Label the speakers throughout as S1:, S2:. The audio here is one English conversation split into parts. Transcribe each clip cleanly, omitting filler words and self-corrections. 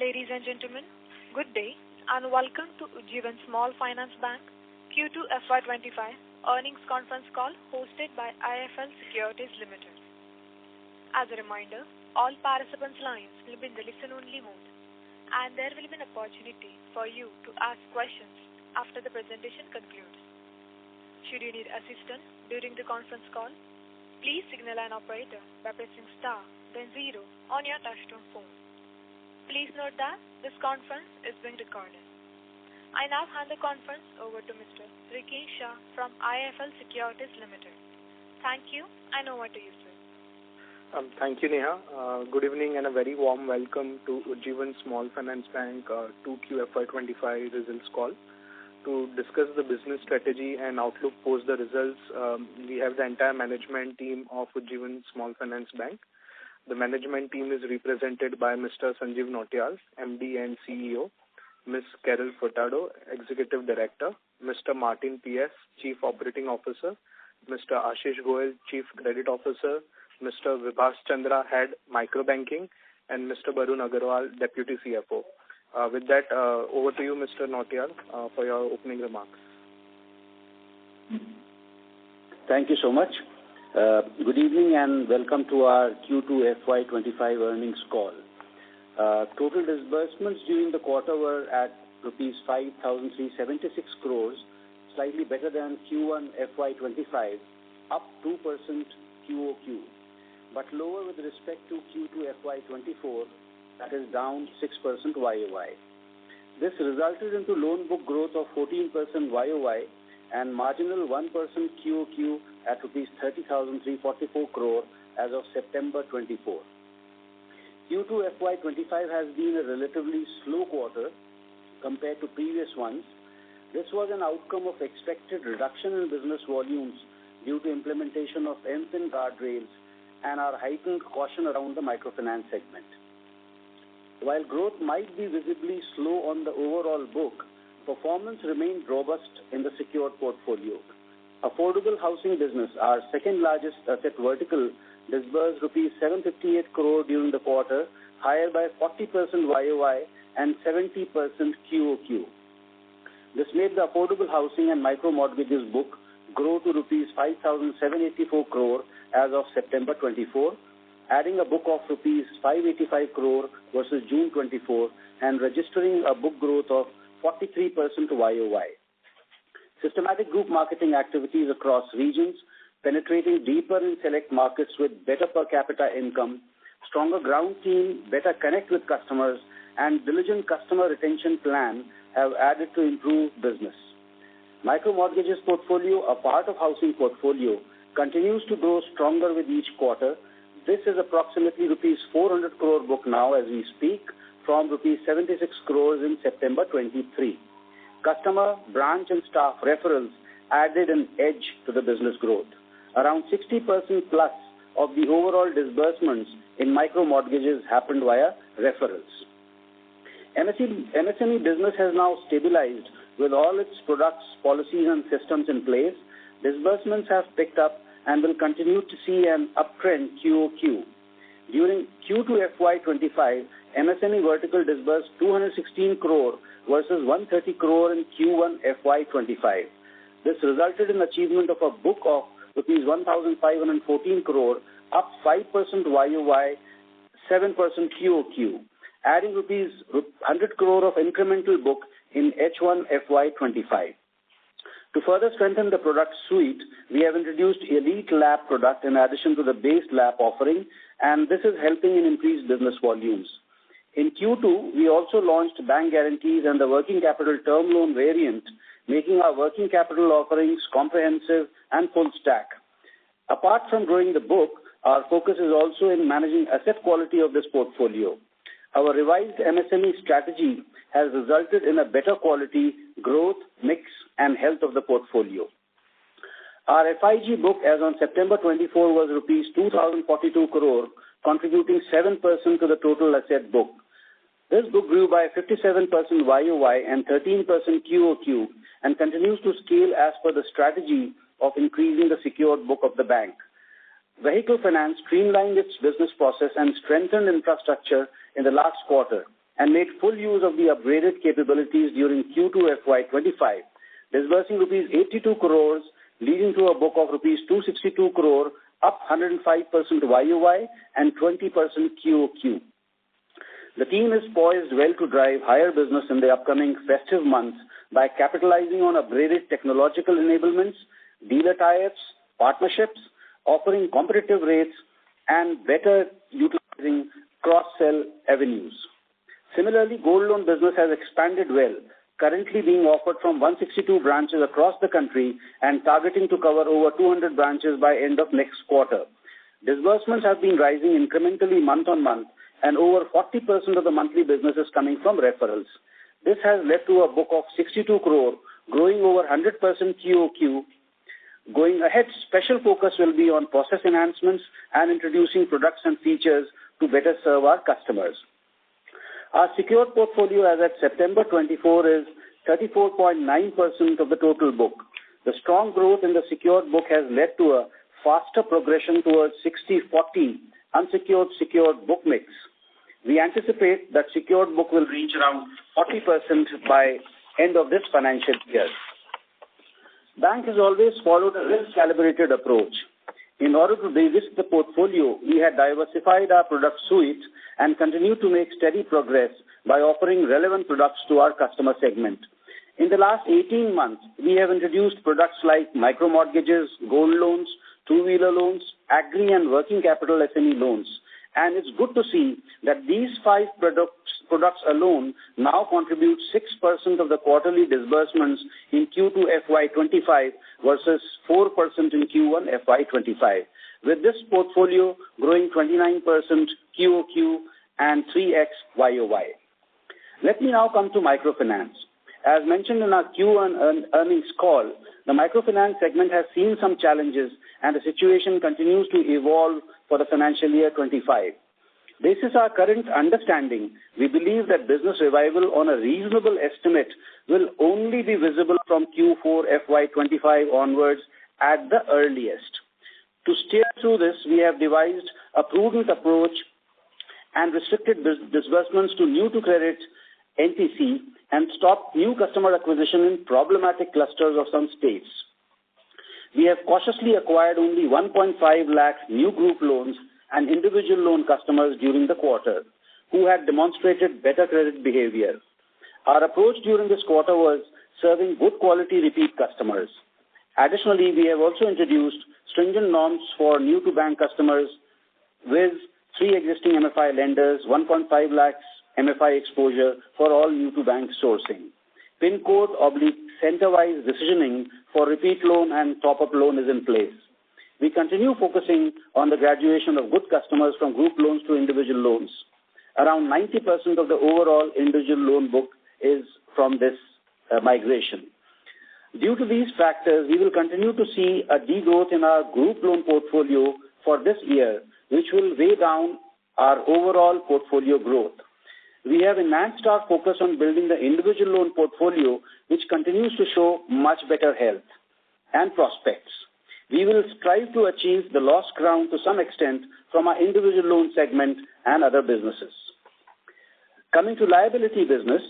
S1: Ladies and gentlemen, good day and welcome to Ujjivan Small Finance Bank Q2 FY2025 earnings conference call hosted by IIFL Securities Limited. As a reminder, all participants' lines will be in the listen-only mode and there will be an opportunity for you to ask questions after the presentation concludes. Should you need assistance during the conference call, please signal an operator by pressing star then 0 on your touchtone phone. Please note that this conference is being recorded. I now hand the conference over to Mr. Ricky Shah from IIFL Securities Limited. Thank you and over to you, sir.
S2: Thank you, Neha. Good evening and a very warm welcome to Ujjivan Small Finance Bank 2Q FY25 results call. To discuss the business strategy and outlook post the results, we have the entire management team of Ujjivan Small Finance Bank. The management team is represented by Mr. Sanjeev Nautiyal, MD and CEO, Ms. Carol Furtado, Executive Director, Mr. Martin P.S., Chief Operating Officer, Mr. Ashish Goel, Chief Credit Officer, Mr. Vibhas Chandra, Head Microbanking, and Mr. Barun Agarwal, Deputy CFO. With that, over to you, Mr. Nautiyal, for your opening remarks.
S3: Thank you so much. Good evening and welcome to our Q2 FY25 earnings call. Total disbursements during the quarter were at rupees 5,376 crores, slightly better than Q1 FY25, up 2% QOQ, but lower with respect to Q2 FY24, that is down 6% YOY. This resulted into loan book growth of 14% YOY and marginal 1% QOQ at rupees 30,344 crore as of September 24. Q2 FY25 has been a relatively slow quarter compared to previous ones. This was an outcome of expected reduction in business volumes due to implementation of MFIN guardrails and our heightened caution around the microfinance segment. While growth might be visibly slow on the overall book, performance remained robust in the secured portfolio. Affordable housing business, our second largest asset vertical, disbursed rupees 758 crore during the quarter, higher by 40% YOY and 70% QOQ. This made the affordable housing and micro mortgages book grow to rupees 5,784 crore as of September 24, adding a book of rupees 585 crore versus June 24 and registering a book growth of 43% YOY. Systematic group marketing activities across regions, penetrating deeper in select markets with better per capita income, stronger ground team, better connect with customers, and diligent customer retention plan have added to improved business. Micro mortgages portfolio, a part of housing portfolio, continues to grow stronger with each quarter. This is approximately rupees 400 crore book now as we speak, from rupees 76 crores in September 23. Customer, branch and staff referrals added an edge to the business growth. Around 60% plus of the overall disbursements in micro mortgages happened via referrals. MSME business has now stabilized with all its products, policies and systems in place. Disbursements have picked up and will continue to see an uptrend QOQ. During Q2 FY25, MSME vertical disbursed 216 crore versus 130 crore in Q1 FY25. This resulted in achievement of a book of rupees 1,514 crore, up 5% YOY, 7% QOQ, adding rupees 100 crore of incremental book in H1 FY25. To further strengthen the product suite, we have introduced Elite LAP product in addition to the base LAP offering, and this is helping in increased business volumes. In Q2, we also launched bank guarantees and the working capital term loan variant, making our working capital offerings comprehensive and full stack. Apart from growing the book, our focus is also in managing asset quality of this portfolio. Our revised MSME strategy has resulted in a better quality, growth, mix, and health of the portfolio. Our FIG book as on September 24 was rupees 2,042 crore, contributing 7% to the total asset book. This book grew by 57% YOY and 13% QOQ and continues to scale as per the strategy of increasing the secured book of the bank. Vehicle finance streamlined its business process and strengthened infrastructure in the last quarter. and made full use of the upgraded capabilities during Q2 FY25, disbursing rupees 82 crores, leading to a book of rupees 262 crore, up 105% YOY and 20% QOQ. The team is poised well to drive higher business in the upcoming festive months by capitalizing on upgraded technological enablements, dealer tie-ups, partnerships, offering competitive rates, and better utilizing cross-sell avenues. Similarly, gold loan business has expanded well, currently being offered from 162 branches across the country and targeting to cover over 200 branches by end of next quarter. Disbursements have been rising incrementally month on month, and over 40% of the monthly business is coming from referrals. This has led to a book of 62 crore, growing over 100% QOQ. Going ahead, special focus will be on process enhancements and introducing products and features to better serve our customers. Our secured portfolio as at September 24 is 34.9% of the total book. The strong growth in the secured book has led to a faster progression towards 60-40 unsecured-secured book mix. We anticipate that secured book will reach around 40% by end of this financial year. Bank has always followed a risk-calibrated approach. In order to de-risk the portfolio, we had diversified our product suite and continue to make steady progress by offering relevant products to our customer segment. In the last 18 months, we have introduced products like micro-mortgages, gold loans, two-wheeler loans, agri and working capital SME loans. And it's good to see that these 5 products alone now contribute 6% of the quarterly disbursements in Q2 FY25 versus 4% in Q1 FY25, with this portfolio growing 29% QOQ and 3x YOY. Let me now come to microfinance. As mentioned in our Q1 earnings call, the microfinance segment has seen some challenges and the situation continues to evolve for the financial year 25. This is our current understanding. We believe that business revival on a reasonable estimate will only be visible from Q4 FY25 onwards at the earliest. To steer through this, we have devised a prudent approach and restricted disbursements to new-to-credit NTC and stopped new customer acquisition in problematic clusters of some states. We have cautiously acquired only 1.5 lakh new group loans and individual loan customers during the quarter who had demonstrated better credit behavior. Our approach during this quarter was serving good quality repeat customers. Additionally, we have also introduced stringent norms for new-to-bank customers with 3 existing MFI lenders, 1.5 lakhs MFI exposure for all new-to-bank sourcing. PIN code/center-wise decisioning for repeat loan and top-up loan is in place. We continue focusing on the graduation of good customers from group loans to individual loans. Around 90% of the overall individual loan book is from this migration. Due to these factors, we will continue to see a degrowth in our group loan portfolio for this year, which will weigh down our overall portfolio growth. We have enhanced our focus on building the individual loan portfolio, which continues to show much better health and prospects. We will strive to achieve the lost ground to some extent from our individual loan segment and other businesses. Coming to liability business,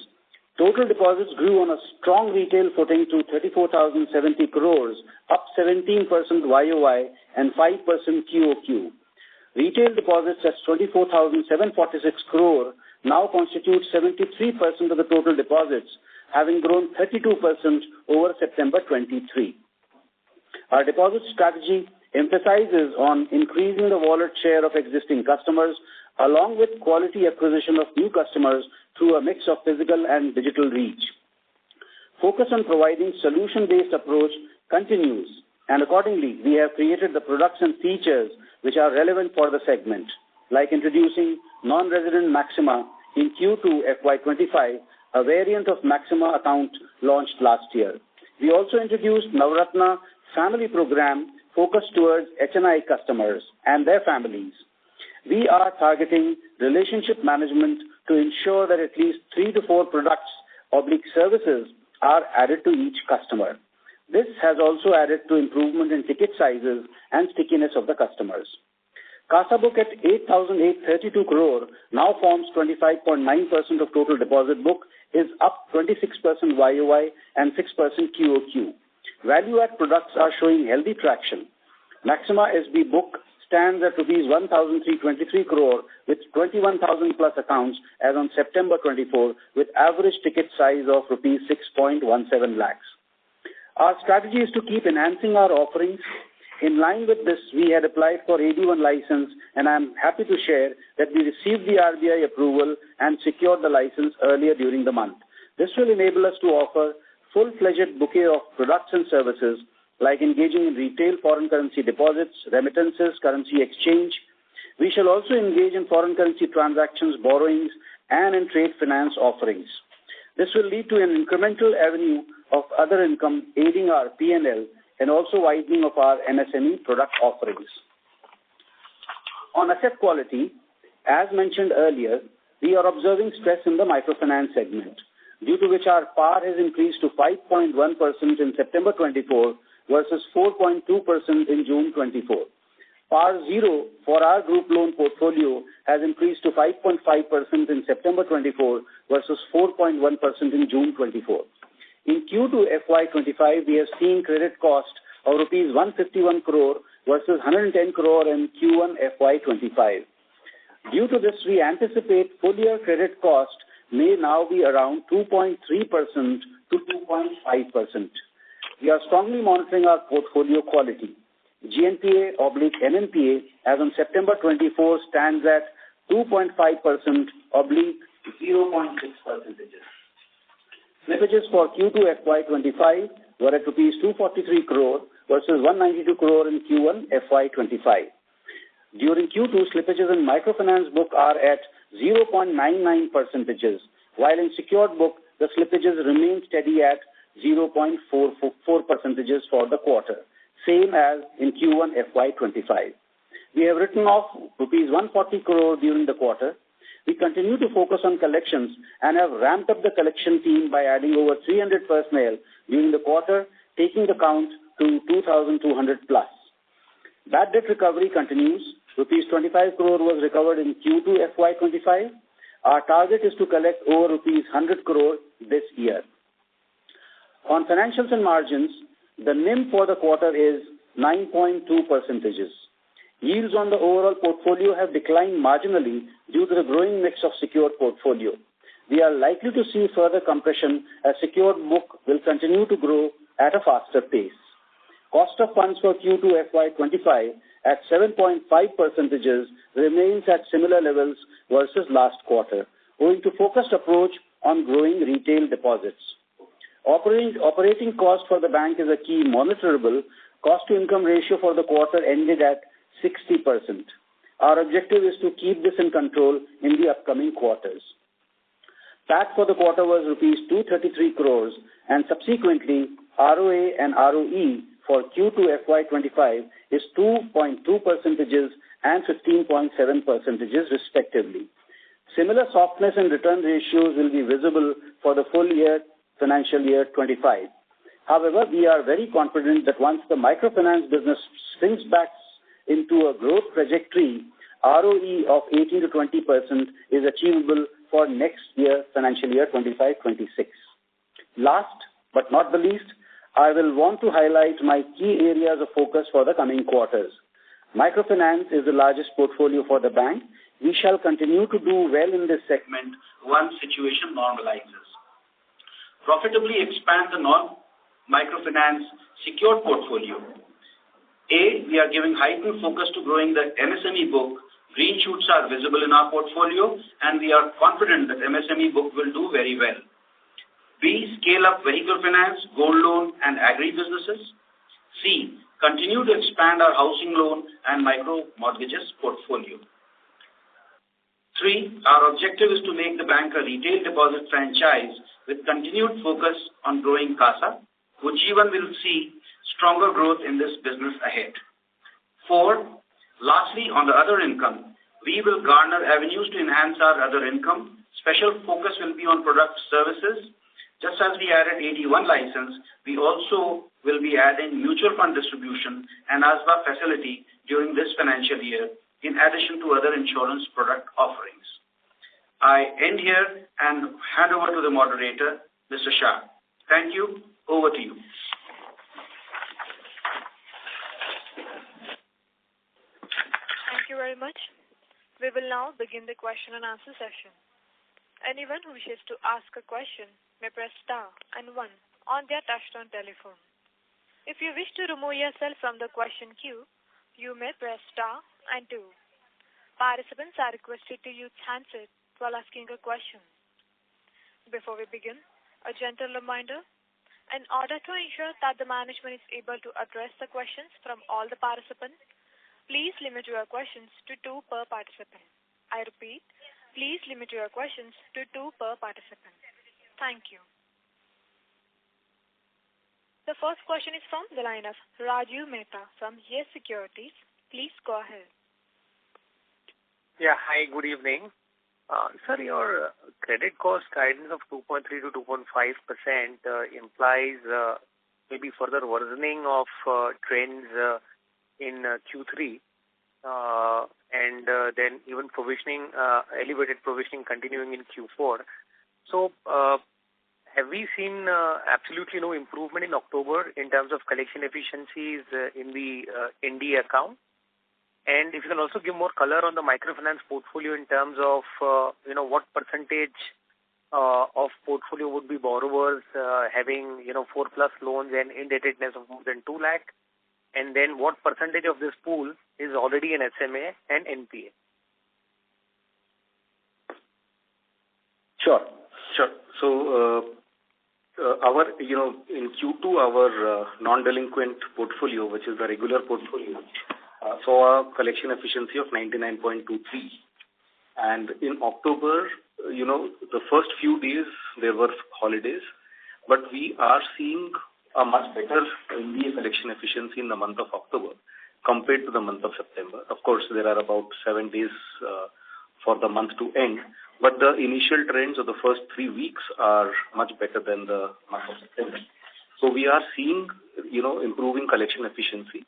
S3: total deposits grew on a strong retail footing to 34,070 crores, up 17% YOY and 5% QOQ. Retail deposits at 24,746 crore now constitute 73% of the total deposits, having grown 32% over September 23. Our deposit strategy emphasizes on increasing the wallet share of existing customers along with quality acquisition of new customers through a mix of physical and digital reach. Focus on providing solution-based approach continues, and accordingly, we have created the products and features which are relevant for the segment, like introducing non-resident Maxima in Q2 FY25, a variant of Maxima account launched last year. We also introduced Navratna family program focused towards HNI customers and their families. We are targeting relationship management to ensure that at least 3 to 4 products/services are added to each customer. This has also added to improvement in ticket sizes and stickiness of the customers. CASA book at 8,832 crore now forms 25.9% of total deposit book, is up 26% YOY and 6% QOQ. Value-add products are showing healthy traction. Maxima SB book stands at rupees 1,323 crore with 21,000 plus accounts as on September 24 with average ticket size of rupees 6.17 lakhs. Our strategy is to keep enhancing our offerings. In line with this, we had applied for AD1 license, and I am happy to share that we received the RBI approval and secured the license earlier during the month. This will enable us to offer full-fledged bouquet of products and services like engaging in retail foreign currency deposits, remittances, currency exchange. We shall also engage in foreign currency transactions, borrowings, and in trade finance offerings. This will lead to an incremental avenue of other income aiding our P&L and also widening of our MSME product offerings. On asset quality, as mentioned earlier, we are observing stress in the microfinance segment, due to which our PAR has increased to 5.1% in September 24 versus 4.2% in June 24. PAR 0 for our group loan portfolio has increased to 5.5% in September 24 versus 4.1% in June 24. In Q2 FY25, we have seen credit cost of rupees 151 crore versus 110 crore in Q1 FY25. Due to this, we anticipate full-year credit cost may now be around 2.3% to 2.5%. We are strongly monitoring our portfolio quality. GNPA/NNPA as on September 24 stands at 2.5%/0.6%. Slippages for Q2 FY25 were at rupees 243 crore versus 192 crore in Q1 FY25. During Q2, slippages in microfinance book are at 0.99%, while in secured book, the slippages remain steady at 0.44% for the quarter, same as in Q1 FY25. We have written off rupees 140 crore during the quarter. We continue to focus on collections and have ramped up the collection team by adding over 300 personnel during the quarter, taking the count to 2,200 plus. Bad debt recovery continues. Rupees 25 crore was recovered in Q2 FY25. Our target is to collect over rupees 100 crore this year. On financials and margins, the NIM for the quarter is 9.2%. Yields on the overall portfolio have declined marginally due to the growing mix of secured portfolio. We are likely to see further compression as secured book will continue to grow at a faster pace. Cost of funds for Q2 FY25 at 7.5% remains at similar levels versus last quarter, owing to focused approach on growing retail deposits. Operating cost for the bank is a key monitorable. Cost-to-income ratio for the quarter ended at 60%. Our objective is to keep this in control in the upcoming quarters. PAT for the quarter was rupees 233 crores and subsequently ROA and ROE for Q2 FY25 is 2.2% and 15.7% respectively. Similar softness in return ratios will be visible for the full year financial year 25. However, we are very confident that once the microfinance business swings back into a growth trajectory, ROE of 18 to 20% is achievable for next year, financial year 25-26. Last but not the least, I will want to highlight my key areas of focus for the coming quarters. Microfinance is the largest portfolio for the bank. We shall continue to do well in this segment once situation normalizes. Profitably expand the non-microfinance secured portfolio. We are giving heightened focus to growing the MSME book. Green shoots are visible in our portfolio and we are confident that MSME book will do very well. B, scale up vehicle finance, gold loan and agri businesses. C, continue to expand our housing loan and micro mortgages portfolio. 3, our objective is to make the bank a retail deposit franchise with continued focus on growing CASA. Ujjivan will see stronger growth in this business ahead. 4, lastly, on the other income, we will garner avenues to enhance our other income. Special focus will be on product services. Just as we added AD1 license, we also will be adding mutual fund distribution and ASBA facility during this financial year in addition to other insurance product offerings. I end here and hand over to the moderator, Mr. Shah. Thank you. Over to you.
S1: Thank you very much. We will now begin the question and answer session. Anyone who wishes to ask a question may press star and 1 on their touchtone telephone. If you wish to remove yourself from the question queue, you may press star and 2. Participants are requested to use handset while asking a question. Before we begin, a gentle reminder, in order to ensure that the management is able to address the questions from all the participants, please limit your questions to 2 per participant. I repeat, please limit your questions to 2 per participant. Thank you. The first question is from the line of Rajiv Mehta from Yes Securities. Please go ahead.
S4: Yeah, hi, good evening. Sir, your credit cost guidance of 2.3 to 2.5% implies maybe further worsening of trends in Q3 and then even provisioning, elevated provisioning continuing in Q4. So, have we seen absolutely no improvement in October in terms of collection efficiencies in the ND account? And if you can also give more color on the microfinance portfolio in terms of, what percentage of portfolio would be borrowers having, 4+ loans and indebtedness of more than 2 lakh, and then what percentage of this pool is already an SMA and NPA?
S5: Sure. So, in Q2, our non-delinquent portfolio, which is the regular portfolio, saw a collection efficiency of 99.23. And in October, the first few days, there were holidays, but we are seeing a much better NPA collection efficiency in the month of October compared to the month of September. Of course, there are about 7 days for the month to end, but the initial trends of the first 3 weeks are much better than the month of September. So we are seeing, improving collection efficiency,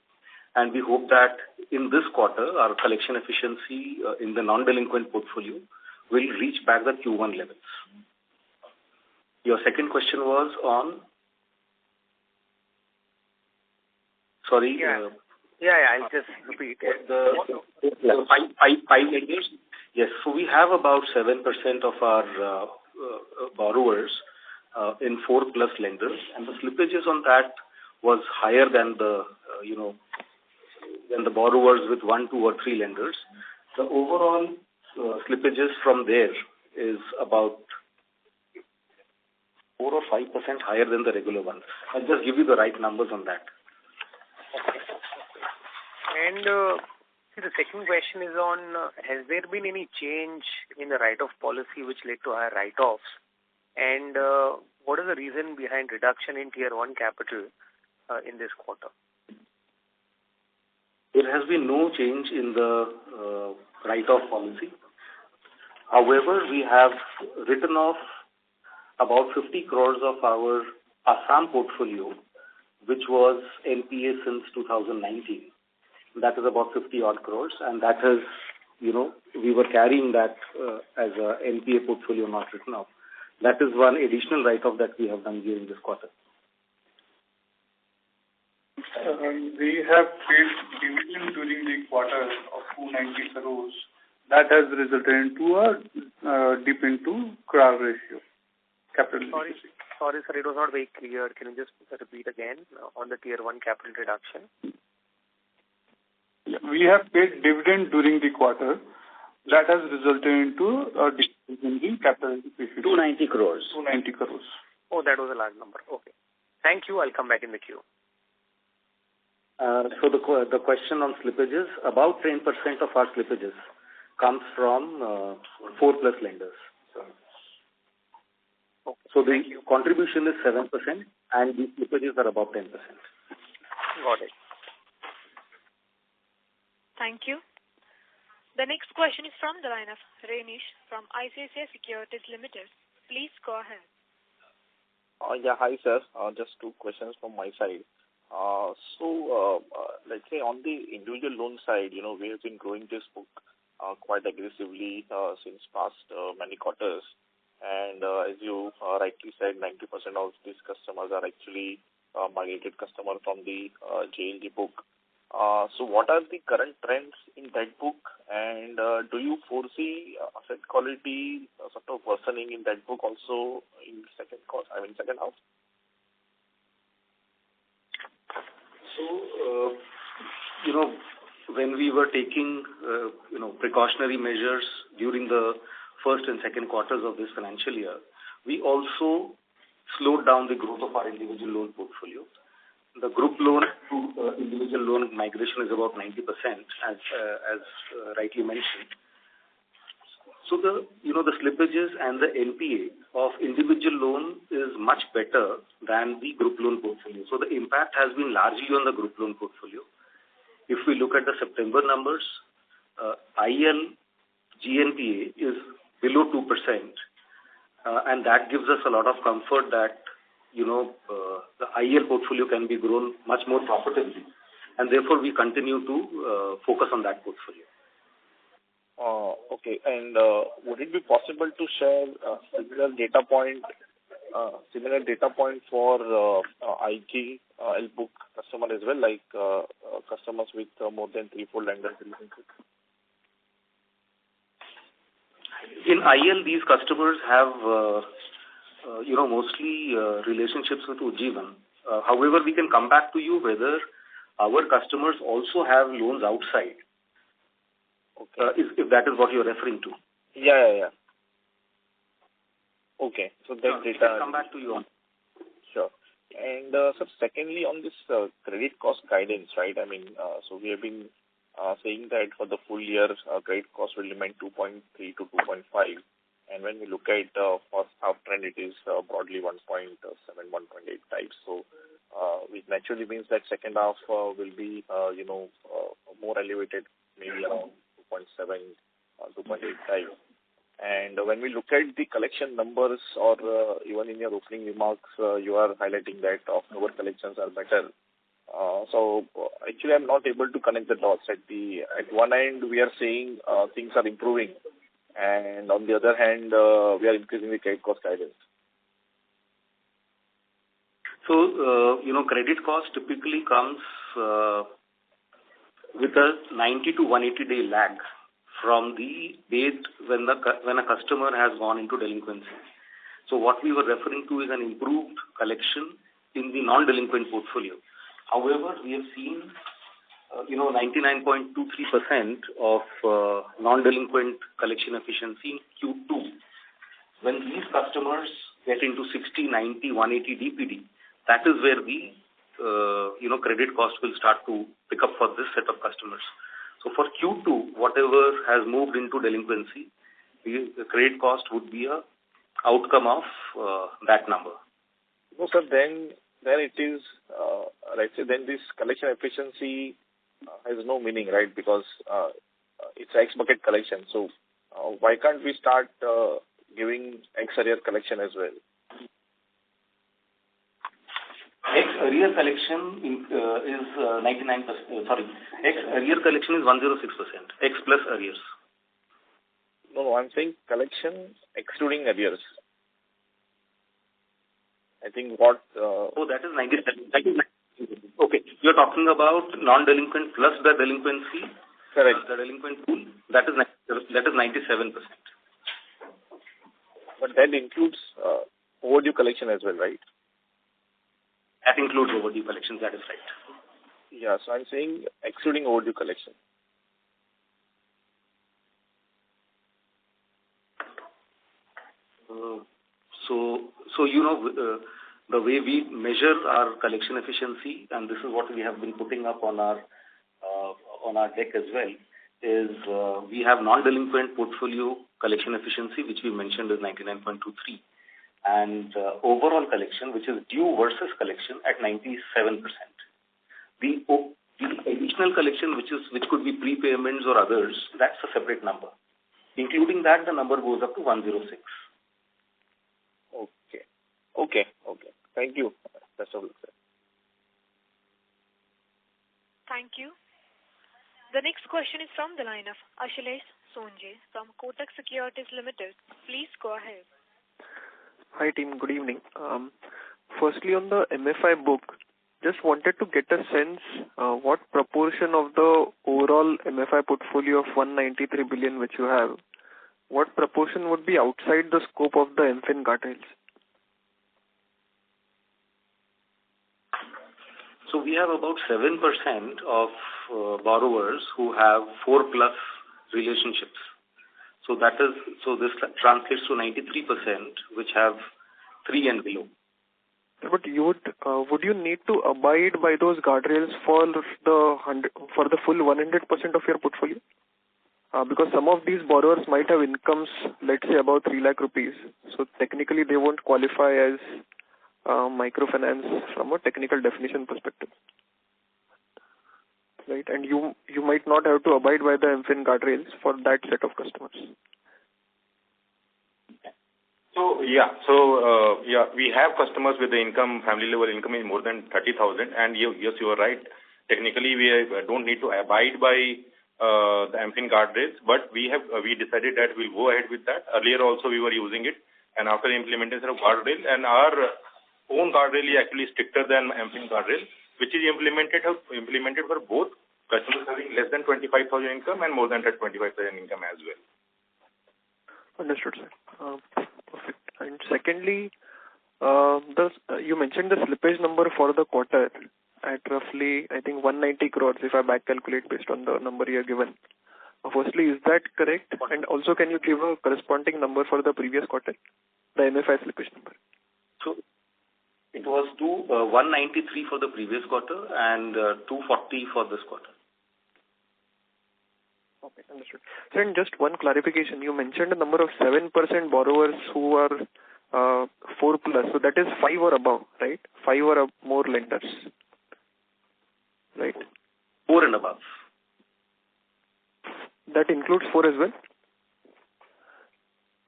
S5: and we hope that in this quarter, our collection efficiency in the non-delinquent portfolio will reach back the Q1 levels. Your second question was on... Sorry?
S4: Yeah, I'll just repeat.
S5: The five lenders? Yes, so we have about 7% of our borrowers in 4+ lenders, and the slippages on that was higher than the borrowers with 1, 2, or 3 lenders. The overall slippages from there is about 4 or 5% higher than the regular ones. I'll just give you the right numbers on that.
S4: Okay. And the second question is on, has there been any change in the write-off policy which led to higher write-offs? And what is the reason behind reduction in Tier 1 capital in this quarter?
S5: There has been no change in the write-off policy. However, we have written off about 50 crores of our Assam portfolio, which was NPA since 2019. That is about 50 odd crores, and that is, we were carrying that as a NPA portfolio not written off. That is one additional write-off that we have done during this quarter.
S2: We have paid dividend during the quarter of 290 crores. That has resulted into a dip into CRAR ratio, capital.
S4: Sorry, sir, it was not very clear. Can you just repeat again on the Tier 1 capital reduction?
S2: Yeah, we have paid dividend during the quarter. That has resulted into a dip in the capital.
S5: 290 crores.
S2: 290 crores.
S4: Oh, that was a large number. Okay. Thank you. I'll come back in the queue.
S5: So the question on slippages, about 10% of our slippages comes from 4+ lenders.
S4: Okay.
S5: So the contribution is 7%, and the slippages are about 10%.
S4: Got it.
S1: Thank you. The next question is from the line of Renish from ICICI Securities Limited. Please go ahead.
S6: Yeah, hi sir. Just 2 questions from my side. Let's say on the individual loan side, we have been growing this book quite aggressively since past many quarters. And as you rightly said, 90% of these customers are actually migrated customers from the JLG book. So what are the current trends in that book, and do you foresee asset quality sort of worsening in that book also in second half?
S5: So, when we were taking, precautionary measures during the first and second quarters of this financial year, we also slowed down the growth of our individual loan portfolio. The group loan to individual loan migration is about 90%, as rightly mentioned. So the slippages and the NPA of individual loan is much better than the group loan portfolio. So the impact has been largely on the group loan portfolio. If we look at the September numbers, IL GNPA is below 2%, and that gives us a lot of comfort that the IL portfolio can be grown much more profitably, and therefore we continue to focus on that portfolio.
S6: Okay. And would it be possible to share similar data point for IG L book customer as well, like customers with more than 3-4 lenders?
S5: In IL, these customers have mostly relationships with Ujjivan. However, we can come back to you whether our customers also have loans outside. Okay. If that is what you're referring to.
S6: Yeah. Okay. So that data.
S5: I'll come back to you on.
S6: Sure. And sir, secondly, on this credit cost guidance, right? So we have been saying that for the full year, credit cost will remain 2.3 to 2.5. And when we look at first half trend, it is broadly 1.7, 1.8 types. So which naturally means that second half will be, more elevated, maybe around 2.7, 2.8 type. And when we look at the collection numbers, or even in your opening remarks, you are highlighting that October collections are better. So actually, I'm not able to connect the dots. At one end, we are saying things are improving, and on the other hand, we are increasing the credit cost guidance.
S5: So, credit cost typically comes with a 90 to 180 day lag from the date when a customer has gone into delinquency. So what we were referring to is an improved collection in the non-delinquent portfolio. However, we have seen 99.23% of non-delinquent collection efficiency in Q2. When these customers get into 60, 90, 180 DPD, that is where the credit cost will start to pick up for this set of customers. So for Q2, whatever has moved into delinquency, the credit cost would be a outcome of that number.
S6: No, sir, then it is, then this collection efficiency has no meaning, right? Because it's X bucket collection. So why can't we start giving X arrear collection as well?
S5: X arrear collection is 99%. X arrear collection is 106%. X plus arrears.
S6: No, I'm saying collection excluding arrears. I think what...
S5: that is 97. Okay, you're talking about non-delinquent plus the delinquency.
S6: Correct.
S5: The delinquent pool, that is 97%.
S6: But that includes overdue collection as well, right?
S5: That includes overdue collections, that is right.
S6: Yeah, so I'm saying excluding overdue collection.
S5: The way we measure our collection efficiency, and this is what we have been putting up on our deck as well, is we have non-delinquent portfolio collection efficiency, which we mentioned is 99.23, and overall collection, which is due versus collection, at 97%. The additional collection, which could be prepayments or others, that's a separate number. Including that, the number goes up to 106.
S6: Okay. Thank you. Best of luck, sir.
S1: Thank you. The next question is from the line of Ashilesh Sonje from Kotak Securities Limited. Please go ahead.
S7: Hi team, good evening. Firstly, on the MFI book, just wanted to get a sense what proportion of the overall MFI portfolio of 193 billion which you have, what proportion would be outside the scope of the MFIN guardrails?
S5: So we have about 7% of borrowers who have 4+ relationships. So this translates to 93%, which have 3 and below.
S7: But you would you need to abide by those guardrails for the full 100% of your portfolio? Because some of these borrowers might have incomes, let's say, about 3 lakh rupees. So technically, they won't qualify as microfinance from a technical definition perspective, right? And you might not have to abide by the MFIN guardrails for that set of customers.
S8: We have customers with the family level income is more than 30,000, and yes, you are right. Technically, we don't need to abide by the MFIN guardrails, but we decided that we'll go ahead with that. Earlier also we were using it, and after the implementation of guardrail, and our own guardrail is actually stricter than MFIN guardrail, which is implemented for both customers having less than 25,000 income and more than 25,000 income as well.
S7: Understood, sir. Perfect. And secondly, you mentioned the slippage number for the quarter at roughly, I think, 190 crores if I back calculate based on the number you have given. Firstly, is that correct? And also, can you give a corresponding number for the previous quarter, the MFI slippage number?
S5: So it was 193 for the previous quarter and 240 for this quarter.
S7: Okay, understood. So, and just one clarification, you mentioned a number of 7% borrowers who are 4+, so that is 5 or above, right? 5 or more lenders, right?
S5: 4 and above.
S7: That includes 4 as well?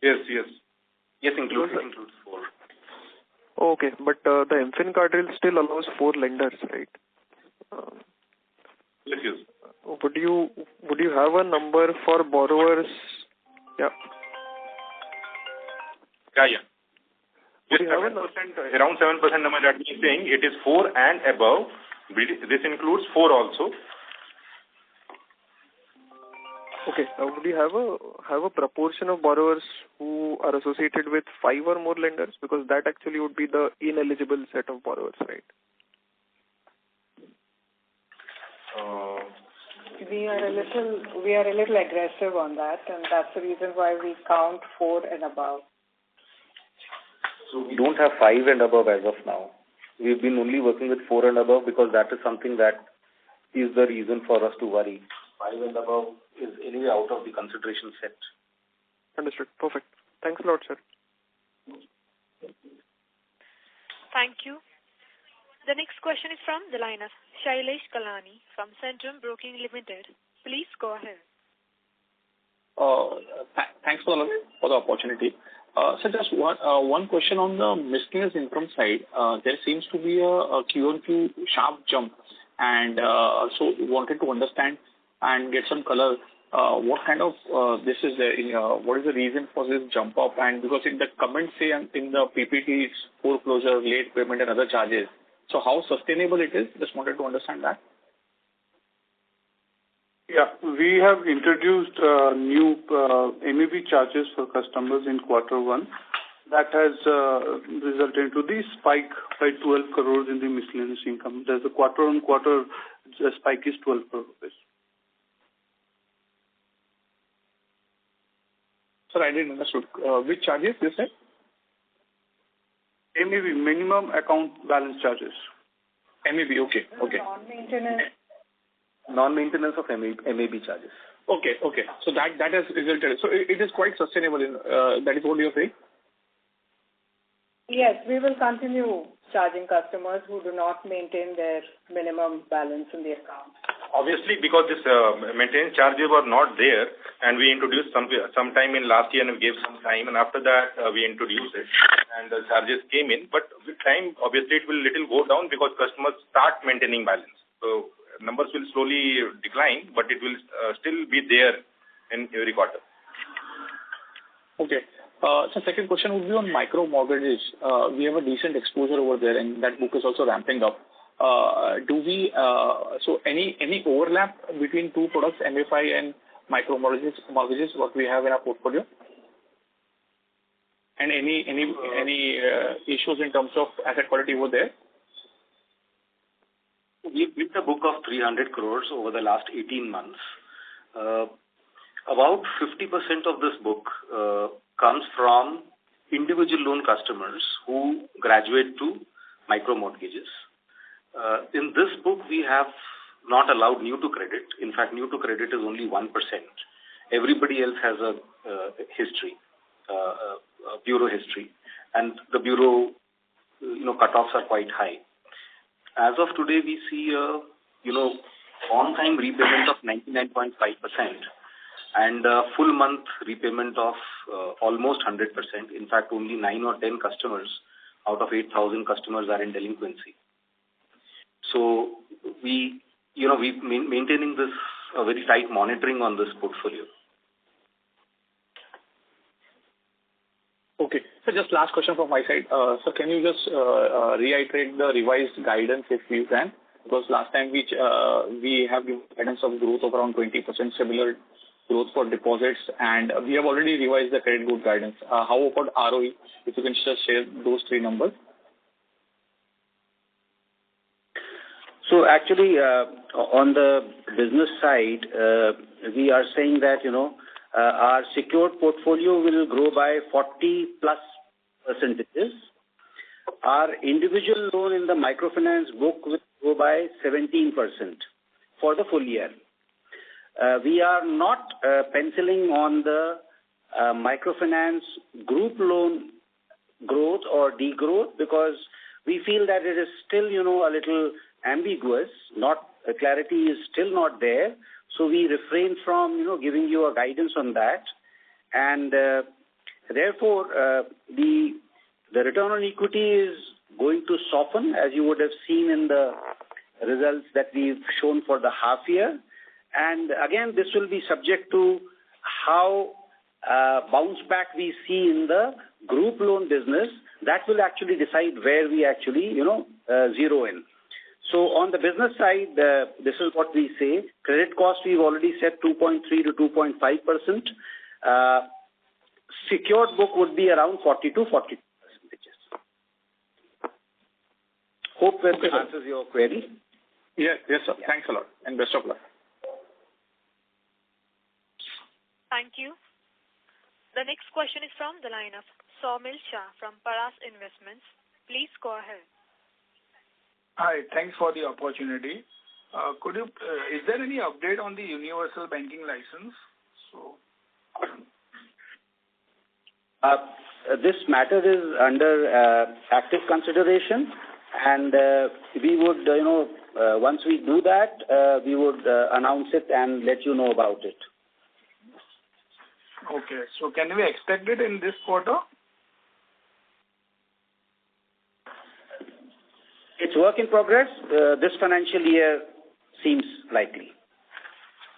S8: Yes.
S5: Yes, includes 4.
S7: Okay, but the MFIN guardrail still allows 4 lenders, right?
S8: Yes.
S7: Would you have a number for borrowers? Yeah.
S8: Yeah. Just 7%, around 7% number that we are saying, it is 4 and above. This includes 4 also.
S7: Okay. Would you have a proportion of borrowers who are associated with 5 or more lenders? Because that actually would be the ineligible set of borrowers, right?
S9: We are a little aggressive on that, and that's the reason why we count 4 and above.
S5: So we don't have 5 and above as of now. We've been only working with 4 and above because that is something that is the reason for us to worry. 5 and above is anyway out of the consideration set.
S7: Understood. Perfect. Thanks a lot, sir.
S1: Thank you. The next question is from the line of Shailesh Kalani from Centrum Broking Limited. Please go ahead.
S6: Thanks for the opportunity. So just one question on the miscellaneous income side. There seems to be a Q1Q sharp jump, and so wanted to understand and get some color. What kind of this is what is the reason for this jump up? And because in the comments say in the PPT, it's foreclosure, late payment, and other charges. So how sustainable it is? Just wanted to understand that.
S10: Yeah, we have introduced new MEB charges for customers in Q1. That has resulted into the spike by 12 crores in the miscellaneous income. There's a quarter-on-quarter spike is 12 crores rupees.
S6: Sir, I didn't understood. Which charges you said?
S10: MEB, minimum account balance charges.
S6: MEB, okay.
S5: Non-maintenance of MEB charges.
S6: Okay. So that has resulted. So it is quite sustainable. That is what you're saying?
S9: Yes, we will continue charging customers who do not maintain their minimum balance in the account.
S8: Obviously, because this maintenance charges were not there, and we introduced sometime in last year, and we gave some time, and after that we introduced it, and the charges came in. But with time, obviously, it will little go down because customers start maintaining balance. So numbers will slowly decline, but it will still be there in every quarter.
S6: Okay. So second question would be on micro mortgages. We have a decent exposure over there, and that book is also ramping up. So any overlap between two products, MFI and micro mortgages, what we have in our portfolio? And any issues in terms of asset quality over there?
S5: We've built a book of 300 crores over the last 18 months. About 50% of this book comes from individual loan customers who graduate to micro mortgages. In this book, we have not allowed new to credit. In fact, new to credit is only 1%. Everybody else has a history, a bureau history, and the bureau, cutoffs are quite high. As of today, we see on-time repayment of 99.5% and full month repayment of almost 100%. In fact, only 9 or 10 customers out of 8,000 customers are in delinquency. So we're maintaining this very tight monitoring on this portfolio.
S6: Okay. So just last question from my side. So can you just reiterate the revised guidance if you can? Because last time we have given guidance of growth of around 20%, similar growth for deposits, and we have already revised the credit growth guidance. How about ROE? If you can just share those three numbers.
S3: So actually, on the business side, we are saying that, our secured portfolio will grow by 40+%. Our individual loan in the microfinance book will grow by 17% for the full year. We are not penciling on the microfinance group loan growth or degrowth because we feel that it is still, a little ambiguous. Clarity is still not there. So we refrain from, giving you a guidance on that. And therefore, the return on equity is going to soften, as you would have seen in the results that we've shown for the half year. And again, this will be subject to how bounce back we see in the group loan business. That will actually decide where we actually, zero in. So on the business side, this is what we say. Credit cost, we've already said 2.3 to 2.5%. Secured book would be around 40 to 42%. Hope that answers your query.
S6: Yes, sir. Yeah. Thanks a lot, and best of luck.
S1: Thank you. The next question is from the line of Saumil Shah from Paras Investments. Please go ahead.
S11: Hi, thanks for the opportunity. Is there any update on the universal banking license?
S3: This matter is under active consideration, and we would, once we do that, we would announce it and let you know about it.
S11: Okay, so can we expect it in this quarter?
S3: It's work in progress. This financial year seems likely.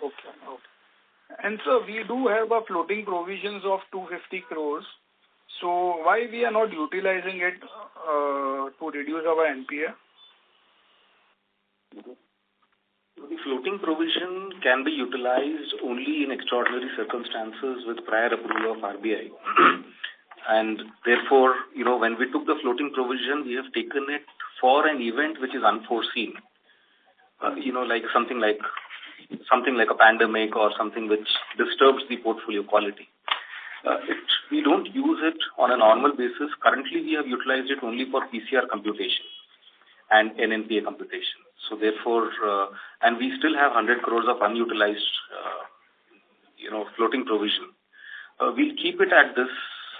S11: Okay. And so we do have a floating provisions of 250 crores. So why we are not utilizing it to reduce our NPA?
S5: The floating provision can be utilized only in extraordinary circumstances with prior approval of RBI. And therefore, when we took the floating provision, we have taken it for an event which is unforeseen. Like something like a pandemic or something which disturbs the portfolio quality. We don't use it on a normal basis. Currently, we have utilized it only for PCR computation and NNPA computation. So therefore, and we still have 100 crores of unutilized, floating provision. We'll keep it at this,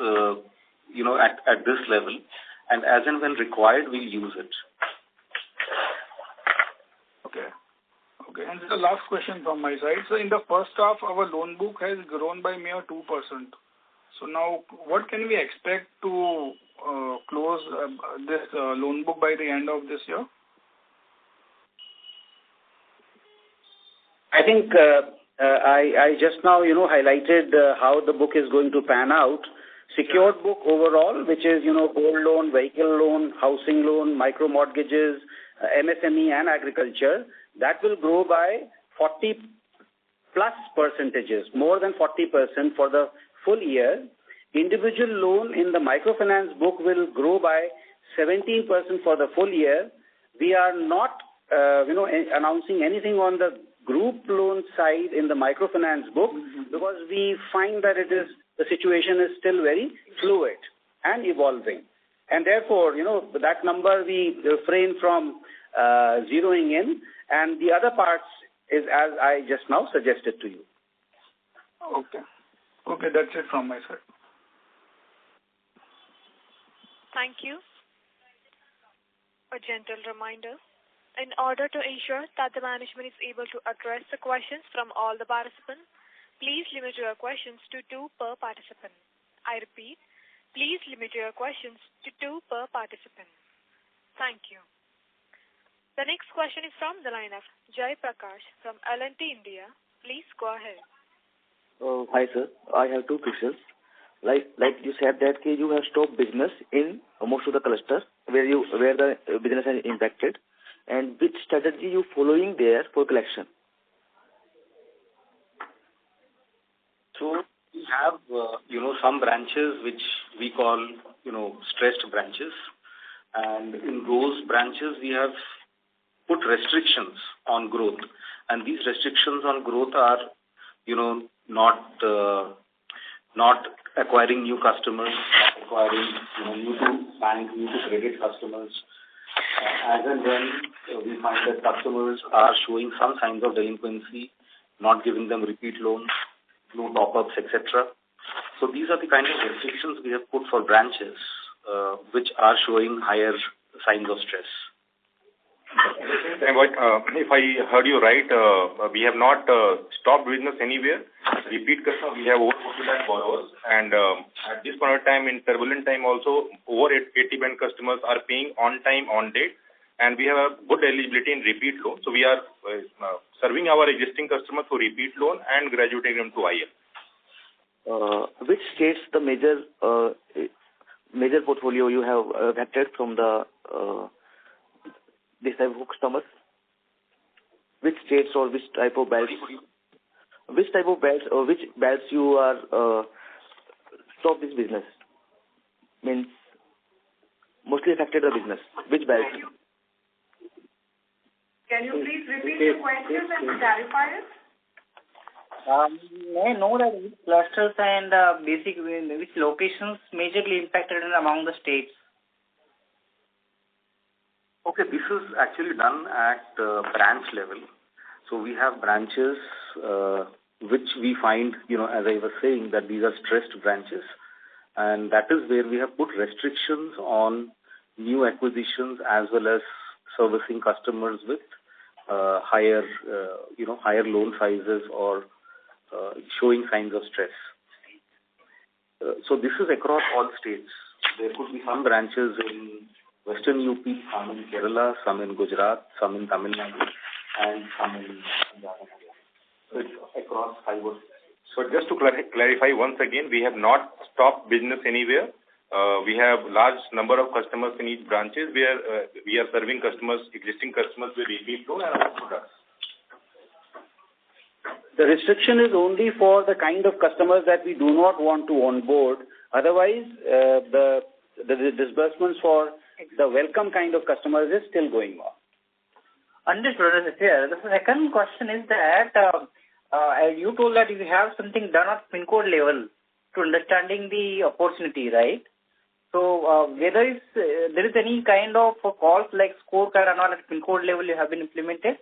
S5: at this level, and as and when required, we'll use it.
S11: Okay. And the last question from my side. So in the first half, our loan book has grown by mere 2%. So now, what can we expect to close this loan book by the end of this year?
S3: I think I just now, highlighted how the book is going to pan out. Secured book overall, which is, gold loan, vehicle loan, housing loan, micro mortgages, MSME and agriculture, that will grow by 40 plus percentages, more than 40% for the full year. Individual loan in the microfinance book will grow by 17% for the full year. We are not, announcing anything on the group loan side in the microfinance book because we find that the situation is still very fluid and evolving. And therefore, that number we refrain from zeroing in, and the other parts is as I just now suggested to you.
S11: Okay, that's it from my side.
S1: Thank you. A gentle reminder. In order to ensure that the management is able to address the questions from all the participants, please limit your questions to 2 per participant. I repeat, please limit your questions to 2 per participant. Thank you. The next question is from the line of Jai Prakash from L&T India. Please go ahead.
S12: Hi, sir. I have 2 questions. Like you said that you have stopped business in most of the clusters where the business is impacted, and which strategy you following there for collection?
S5: So we have, some branches which we call, stressed branches. And in those branches, we have put restrictions on growth. And these restrictions on growth are, not acquiring new customers, acquiring, new to bank, new to credit customers. As and when we find that customers are showing some signs of delinquency, not giving them repeat loans, no top-ups, etc. So these are the kind of restrictions we have put for branches which are showing higher signs of stress.
S8: If I heard you right, we have not stopped business anywhere. Repeat customer, we have over 40 lakh borrowers, and at this point of time, in turbulent time also, over 80 bank customers are paying on time, on date, and we have a good eligibility in repeat loan. So we are serving our existing customers for repeat loan and graduating them to IL.
S12: Which states the major portfolio you have affected from the this type of customers? Which states or which type of banks? Which type of banks or which banks you are stop this business? Means mostly affected the business. Which banks?
S9: Can you please repeat the question and clarify it?
S13: May I know that which clusters and which locations majorly impacted among the states?
S5: Okay, this is actually done at branch level. So we have branches which we find, as I was saying, that these are stressed branches. And that is where we have put restrictions on new acquisitions as well as servicing customers with higher loan sizes or showing signs of stress. So this is across all states. There could be some branches in Western UP, some in Kerala, some in Gujarat, some in Tamil Nadu, and some in Punjab. So it's across 5 or 6 states.
S8: So just to clarify once again, we have not stopped business anywhere. We have large number of customers in each branches where we are serving existing customers with repeat loan and other products.
S3: The restriction is only for the kind of customers that we do not want to onboard. Otherwise, the disbursements for the welcome kind of customers is still going on.
S13: Understood. The second question is that you told that you have something done at PIN code level to understanding the opportunity, right? So whether there is any kind of calls like scorecard and all at PIN code level you have been implemented?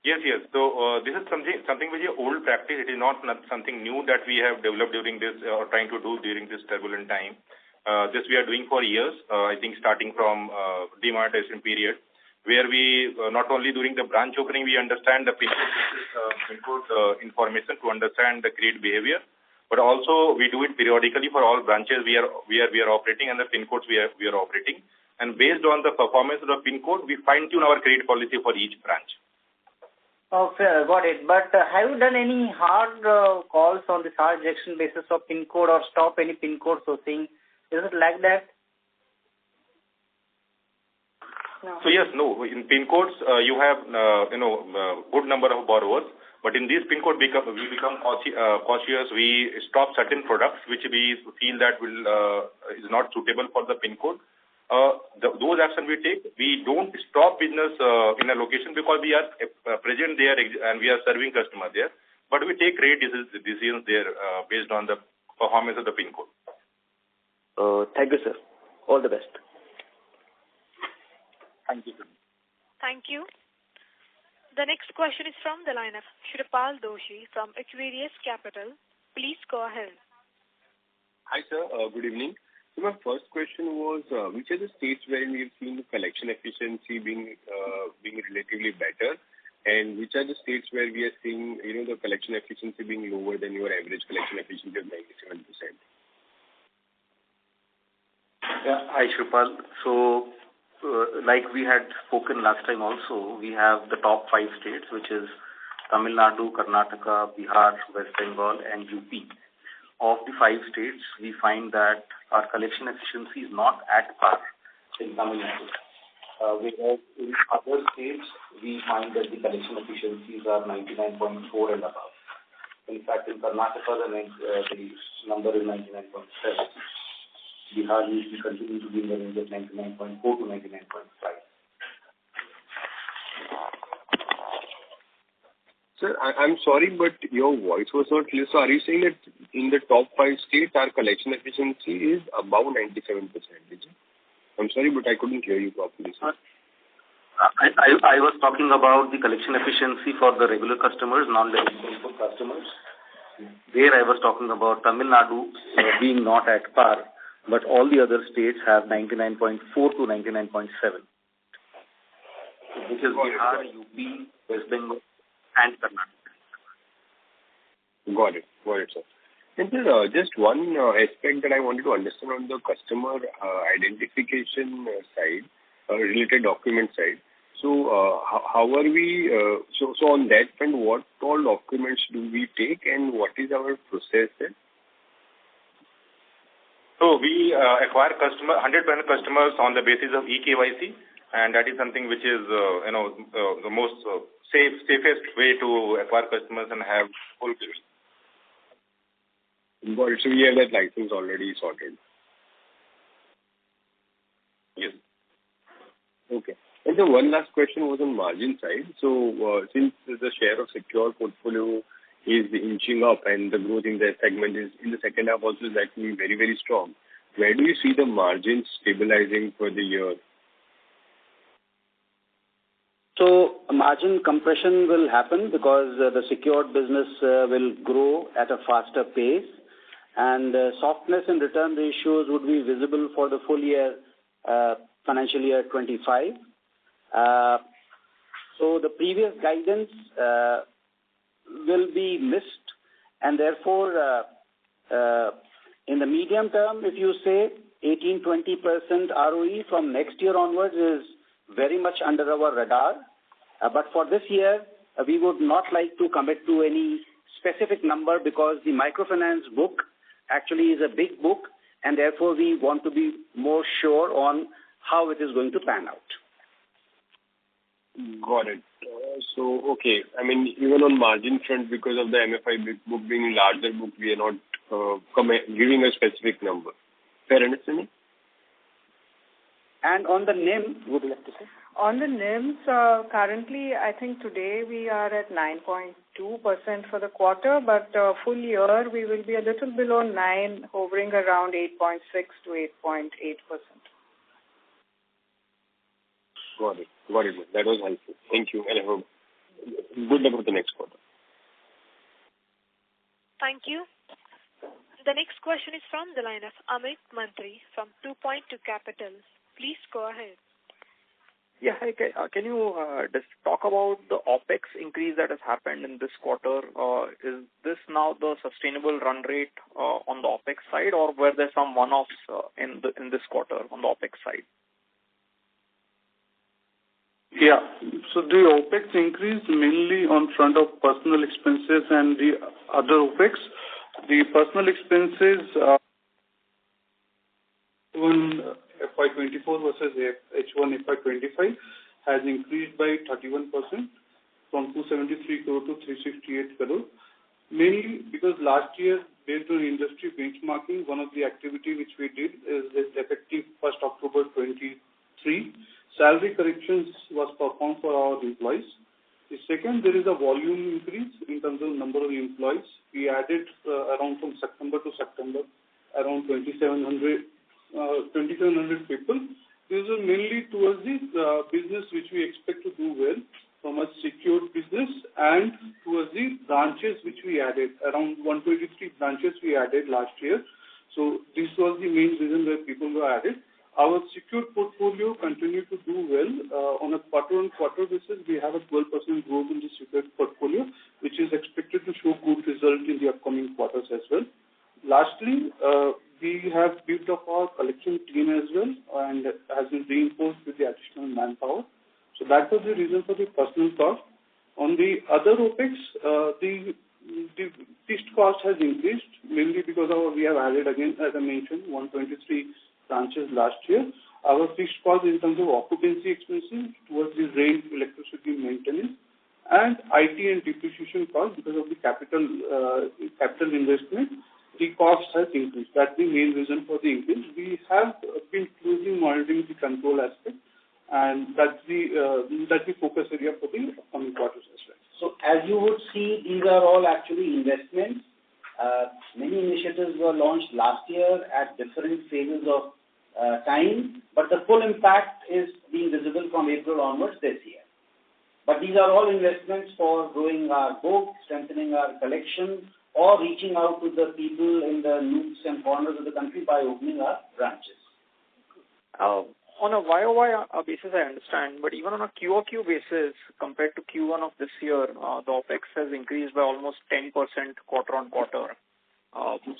S8: Yes. So this is something which is old practice. It is not something new that we have developed during this or trying to do during this turbulent time. This we are doing for years, I think starting from demonetization period, where we not only during the branch opening we understand the PIN code information to understand the credit behavior, but also we do it periodically for all branches we are operating and the PIN codes we are operating, and based on the performance of the PIN code, we fine tune our credit policy for each branch.
S13: Oh, fair, got it. But have you done any hard calls on this hard rejection basis of PIN code or stop any PIN code sourcing? Is it like that?
S9: No.
S8: So yes, no. In PIN codes, you have good number of borrowers, but in this PIN code, we become cautious. We stop certain products which we feel that is not suitable for the PIN code. Those actions we take, we don't stop business in a location because we are present there and we are serving customers there. But we take great decisions there based on the performance of the PIN code.
S12: Thank you, sir. All the best.
S8: Thank you.
S1: Thank you. The next question is from the line of Shripal Doshi from Aquarius Capital. Please go ahead.
S14: Hi, sir. Good evening. So my first question was, which are the states where we have seen the collection efficiency being relatively better, and which are the states where we are seeing, the collection efficiency being lower than your average collection efficiency of 97%?
S5: Yeah, hi, Shripal. So, like we had spoken last time also, we have the top 5 states, which is Tamil Nadu, Karnataka, Bihar, West Bengal, and UP. Of the 5 states, we find that our collection efficiency is not at par in Tamil Nadu. Whereas in other states, we find that the collection efficiencies are 99.4 and above. In fact, in Karnataka, the number is 99.7. Bihar we continue to be in the range of 99.4 to 99.5.
S14: Sir, I'm sorry, but your voice was not clear. So are you saying that in the top 5 states, our collection efficiency is above 97%? Is it? I'm sorry, but I couldn't hear you properly, sir.
S5: I was talking about the collection efficiency for the regular customers, non-delinquent customers. There I was talking about Tamil Nadu being not at par, but all the other states have 99.4 to 99.7. Which is Bihar, UP, West Bengal, and Karnataka.
S14: Got it, sir. And sir, just one aspect that I wanted to understand on the customer identification side, related document side. So, how are we? So on that front, what all documents do we take, and what is our process there?
S8: So we acquire 100% customers on the basis of eKYC, and that is something which is the most safest way to acquire customers and have full payment.
S14: Got it. So we have that license already sorted.
S8: Yes.
S14: Okay. And the one last question was on margin side. So since the share of secure portfolio is inching up and the growth in that segment is in the second half also is actually very, very strong, where do you see the margins stabilizing for the year?
S3: So margin compression will happen because the secured business will grow at a faster pace, and softness in return ratios would be visible for the full year, financial year 25. So the previous guidance will be missed, and therefore in the medium term, if you say 18-20% ROE from next year onwards is very much under our radar. But for this year, we would not like to commit to any specific number because the microfinance book actually is a big book, and therefore we want to be more sure on how it is going to pan out.
S14: Got it. So, okay. I mean, even on margin front, because of the MFI book being larger book, we are not giving a specific number. Fair understanding?
S3: And on the NIM, would you like to say?
S9: On the NIMs, currently, I think today we are at 9.2% for the quarter, but full year we will be a little below 9, hovering around 8.6 to 8.8%.
S14: Got it. That was helpful. Thank you, and I hope good luck with the next quarter.
S1: Thank you. The next question is from the line of Amit Mantri from 2.2 Capital. Please go ahead.
S15: Yeah, hi. Can you just talk about the OPEX increase that has happened in this quarter? Is this now the sustainable run rate on the OPEX side, or were there some one-offs in this quarter on the OPEX side?
S10: Yeah. So the OPEX increased mainly on front of personal expenses and the other OPEX. The personal expenses H1 FY24 versus H1 FY25 has increased by 31% from 273 crore to 368 crore. Mainly because last year, based on industry benchmarking, one of the activity which we did is effective 1st October 23. Salary corrections was performed for our employees. The second, there is a volume increase in terms of number of employees. We added around from September to September, around 2,700 people. These are mainly towards the business which we expect to do well from a secured business and towards the branches which we added. Around 123 branches we added last year. So this was the main reason why people were added. Our secured portfolio continued to do well. On a quarter-on-quarter basis, we have a 12% growth in the secured portfolio, which is expected to show good result in the upcoming quarters as well. Lastly, we have built up our collection team as well and has been reinforced with the additional manpower. So that was the reason for the personal cost. On the other OPEX, the fixed cost has increased mainly because we have added again, as I mentioned, 123 branches last year. Our fixed cost in terms of occupancy expenses towards the rent, electricity maintenance, and IT and depreciation cost because of the capital investment, the cost has increased. That's the main reason for the increase. We have been closely monitoring the control aspect, and that's the focus area for the upcoming quarters as well.
S3: So as you would see, these are all actually investments. Many initiatives were launched last year at different phases of time, but the full impact is being visible from April onwards this year. But these are all investments for growing our book, strengthening our collection, or reaching out to the people in the nooks and corners of the country by opening our branches.
S15: On a YOY basis, I understand, but even on a QOQ basis, compared to Q1 of this year, the OPEX has increased by almost 10% quarter on quarter.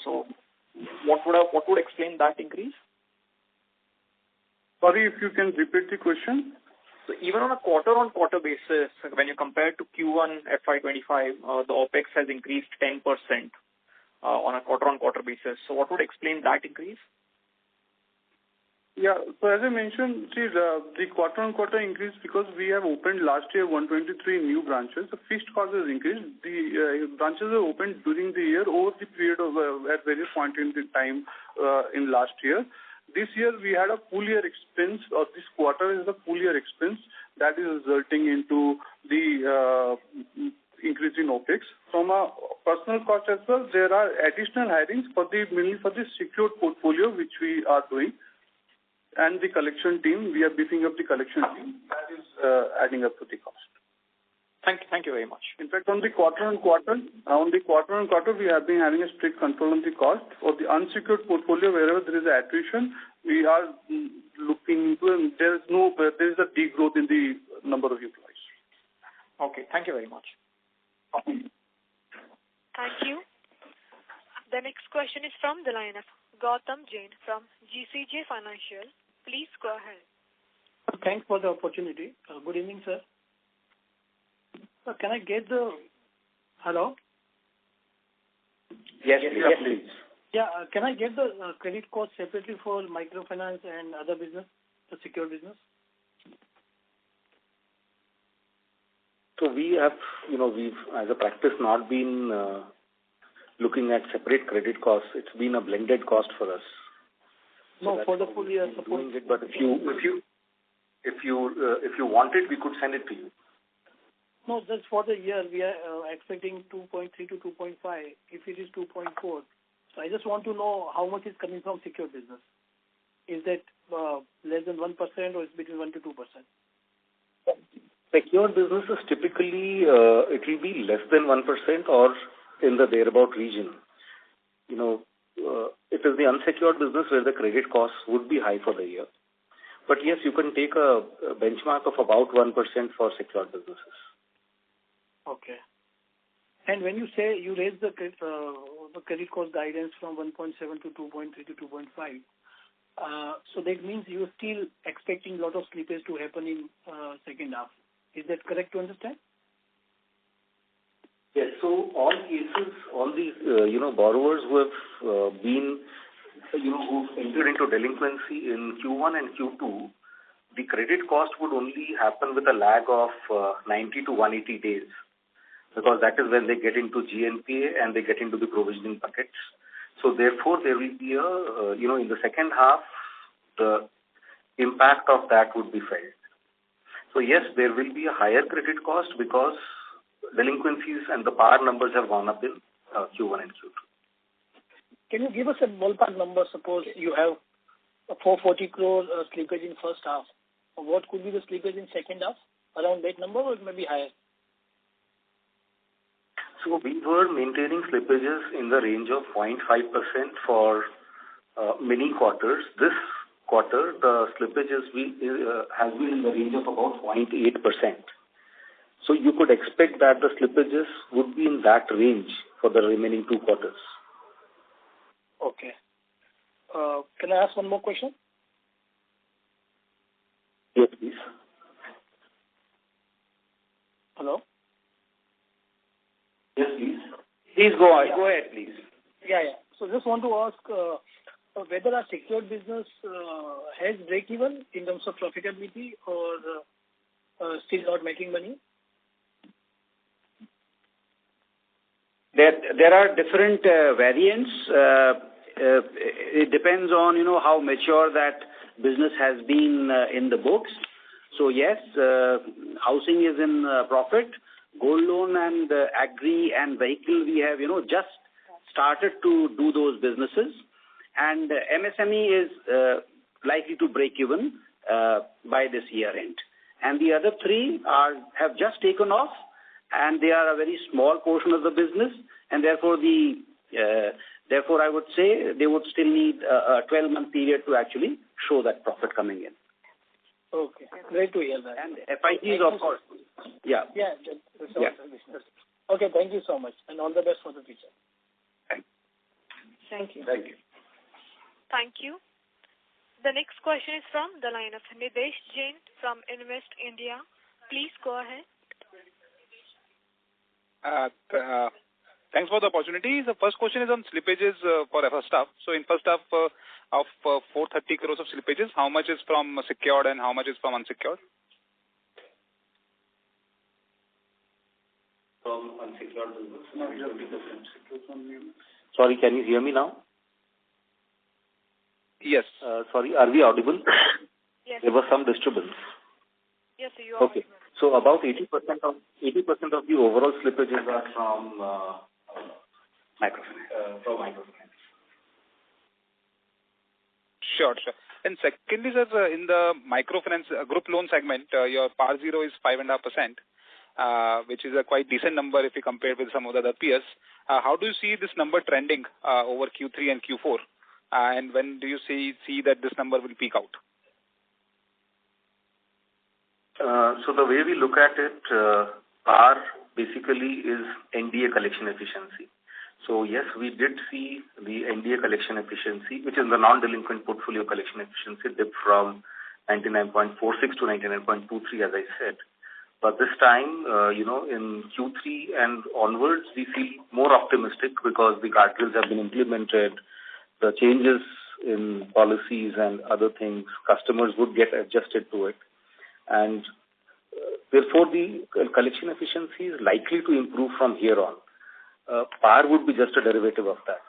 S15: So what would explain that increase?
S10: Sorry, if you can repeat the question.
S15: So even on a quarter-on-quarter basis, when you compare to Q1 FY25, the OPEX has increased 10% on a quarter-on-quarter basis. So what would explain that increase?
S10: Yeah, so as I mentioned, see, the quarter-on-quarter increase because we have opened last year 123 new branches. The fixed cost has increased. The branches were opened during the year over the period of at various points in the time in last year. This year we had a full year expense, or this quarter is the full year expense that is resulting into the increase in OPEX. From a personal cost as well, there are additional hirings mainly for the secured portfolio which we are doing. And the collection team, we are beefing up the collection team. That is adding up to the cost.
S15: Thank you very much.
S10: In fact, on the quarter-on-quarter, we have been having a strict control on the cost. For the unsecured portfolio, wherever there is attrition, we are looking into, and there is a degrowth in the number of employees.
S15: Okay, thank you very much.
S1: Thank you. The next question is from the line of Gautam Jain from GCJ Financial. Please go ahead.
S16: Thanks for the opportunity. Good evening, sir. Can I get the... Hello?
S3: Yes, please.
S16: Yeah, can I get the credit cost separately for microfinance and other business, the secure business?
S5: So we have, we've as a practice not been looking at separate credit costs. It's been a blended cost for us.
S16: No,
S5: so
S16: for the full year.
S5: Doing it, but if you want it, we could send it to you.
S16: No, that's for the year. We are expecting 2.3 to 2.5. If it is 2.4, so I just want to know how much is coming from secure business. Is that less than 1% or is between 1 to 2%?
S5: Secured businesses typically it will be less than 1% or in the thereabout region. It is the unsecured business where the credit costs would be high for the year. But yes, you can take a benchmark of about 1% for secured businesses.
S16: Okay. And when you say you raise the credit cost guidance from 1.7 to 2.3 to 2.5, So that means you're still expecting a lot of slippage to happen in second half. Is that correct to understand?
S5: Yes. So all cases, all these, borrowers who have been, who've entered into delinquency in Q1 and Q2, the credit cost would only happen with a lag of 90 to 180 days, because that is when they get into GNPA and they get into the provisioning buckets. So therefore, there will be in the second half, the impact of that would be felt. So yes, there will be a higher credit cost because delinquencies and the PAR numbers have gone up in Q1 and Q2.
S16: Can you give us a ballpark number? Suppose you have a 440 crore slippage in first half. What could be the slippage in second half? Around that number, or it may be higher?
S5: So we were maintaining slippages in the range of 0.5% for many quarters. This quarter, the slippages has been in the range of about 0.8%. So you could expect that the slippages would be in that range for the remaining 2 quarters.
S16: Okay. Can I ask one more question?
S5: Yes, please.
S16: Hello?
S5: Yes, please.
S3: Please go ahead, please.
S16: Yeah. So just want to ask whether our secured business has break-even in terms of profitability or still not making money?
S3: There are different variants. It depends on, how mature that business has been in the books. So yes, housing is in profit. Gold loan and agri and vehicle, we have, just started to do those businesses. And MSME is likely to break even by this year end. And the other 3 have just taken off, and they are a very small portion of the business, and therefore I would say they would still need a 12-month period to actually show that profit coming in.
S16: Okay, great to hear that.
S3: And FIGs, of course. Yeah.
S16: Yeah. Okay, thank you so much, and all the best for the future.
S9: Thank you.
S3: Thank you.
S1: Thank you. The next question is from the line of Nidesh Jain from Invest India. Please go ahead.
S17: Thanks for the opportunity. The first question is on slippages for first half. So in first half of 430 crores of slippages, how much is from secured and how much is from unsecured?
S5: From unsecured business, 50%. Sorry, can you hear me now?
S17: Yes.
S5: Sorry, are we audible?
S1: Yes.
S5: There was some disturbance.
S1: Yes, you are.
S5: Okay. So about 80% of the overall slippages are from microfinance.
S17: Sure. And secondly, sir, in the microfinance group loan segment, your PAR 0 is 5.5%, which is a quite decent number if you compare with some of the other peers. How do you see this number trending over Q3 and Q4? And when do you see that this number will peak out?
S5: So the way we look at it, PAR basically is NDA collection efficiency. So yes, we did see the NDA collection efficiency, which is the non-delinquent portfolio collection efficiency, dip from 99.46 to 99.23, as I said. But this time, in Q3 and onwards, we feel more optimistic because the guardrails have been implemented, the changes in policies and other things, customers would get adjusted to it. And therefore, the collection efficiency is likely to improve from here on. PAR would be just a derivative of that.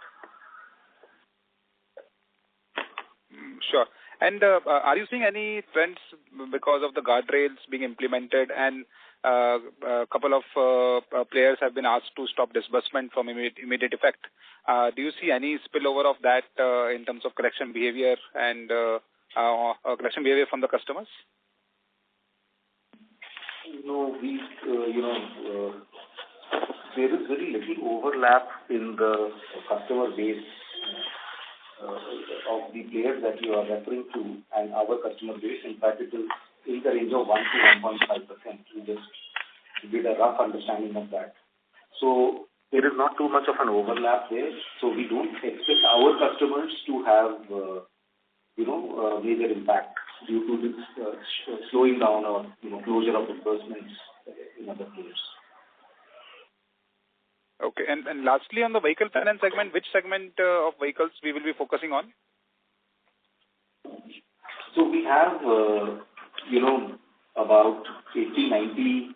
S17: Sure. And are you seeing any trends because of the guardrails being implemented and a couple of players have been asked to stop disbursement from immediate effect? Do you see any spillover of that in terms of collection behavior and collection behavior from the customers?
S5: No, there is very little overlap in the customer base of the players that you are referring to and our customer base. In fact, it is in the range of 1 to 1.5%. We just did a rough understanding of that. So there is not too much of an overlap there. So we don't expect our customers to have major impact due to this slowing down or closure of disbursements in other players.
S17: Okay. And lastly, on the vehicle finance segment, which segment of vehicles we will be focusing on?
S5: So we have, about 80-90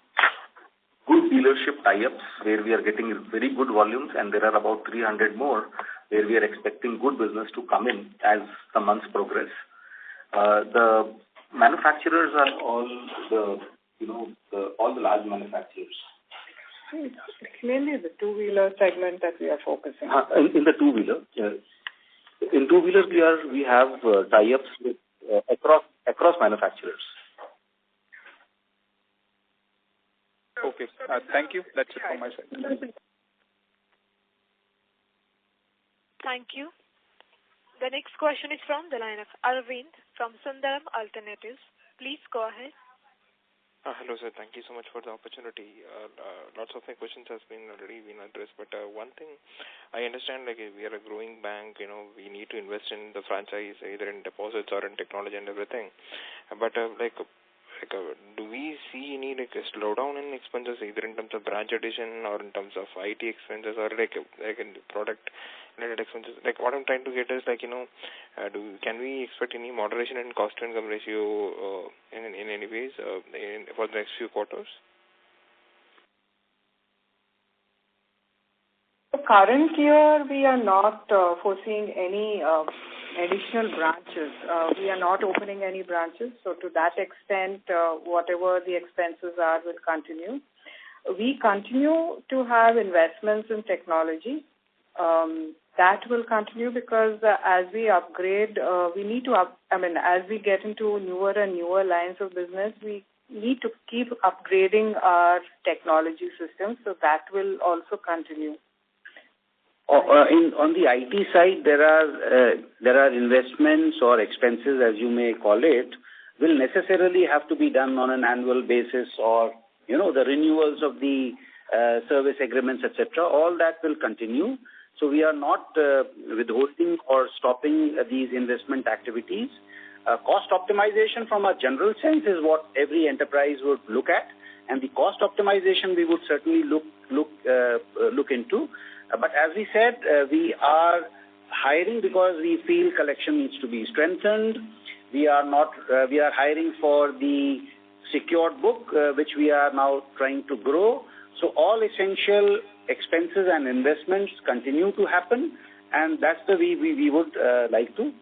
S5: good dealership tie-ups where we are getting very good volumes, and there are about 300 more where we are expecting good business to come in as the months progress. The manufacturers are all the large manufacturers.
S9: It's mainly the two-wheeler segment that we are focusing on.
S5: In the two-wheeler, in two-wheeler we have tie-ups with across manufacturers.
S17: Okay. Thank you. That's it from my side.
S1: Thank you. The next question is from the line of Arvind from Sundaram Alternatives. Please go ahead.
S18: Hello, sir. Thank you so much for the opportunity. Lots of my questions has been already addressed, but one thing I understand, like, we are a growing bank, we need to invest in the franchise either in deposits or in technology and everything. But do we see any slowdown in expenses either in terms of branch addition or in terms of IT expenses or like in product related expenses? Like what I'm trying to get is can we expect any moderation in cost to income ratio in any ways for the next few quarters?
S9: The current year we are not foreseeing any additional branches. We are not opening any branches, so to that extent, whatever the expenses are will continue. We continue to have investments in technology. That will continue because as we upgrade, we need to as we get into newer and newer lines of business, we need to keep upgrading our technology systems, so that will also continue.
S3: On the IT side, there are investments or expenses, as you may call it, will necessarily have to be done on an annual basis, or the renewals of the service agreements, etc. All that will continue. So we are not withholding or stopping these investment activities. Cost optimization, from a general sense, is what every enterprise would look at, and the cost optimization we would certainly look into. But as we said, we are hiring because we feel collection needs to be strengthened. We are hiring for the secured book, which we are now trying to grow. So all essential expenses and investments continue to happen, and that's the way we would like to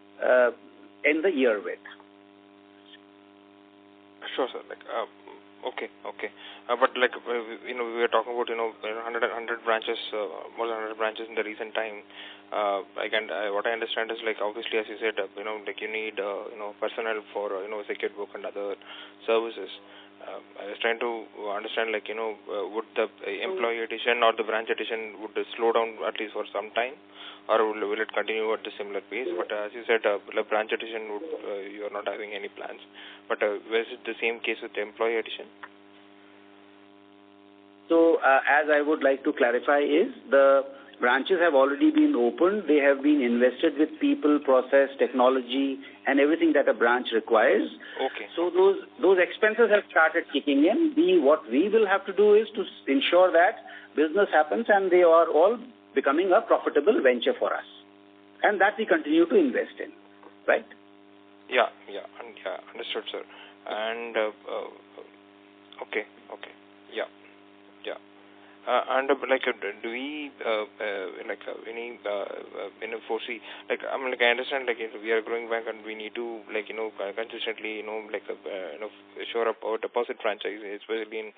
S3: end the year with.
S18: Sure, sir. Okay. But we were talking about 100 branches, more than 100 branches in the recent time. What I understand is obviously, as you said, you need personnel for secured book and other services. I was trying to understand would the employee addition or the branch addition would slow down at least for some time, or will it continue at a similar pace? But as you said, the branch addition you are not having any plans. But is it the same case with the employee addition?
S3: So as I would like to clarify is the branches have already been opened. They have been invested with people, process, technology, and everything that a branch requires.
S18: Okay.
S3: So those expenses have started kicking in. What we will have to do is to ensure that business happens and they are all becoming a profitable venture for us. And that we continue to invest in, right?
S18: Yeah, understood, sir. And okay, yeah. And do we any foresee I understand we are a growing bank and we need to consistently shore up our deposit franchise, especially in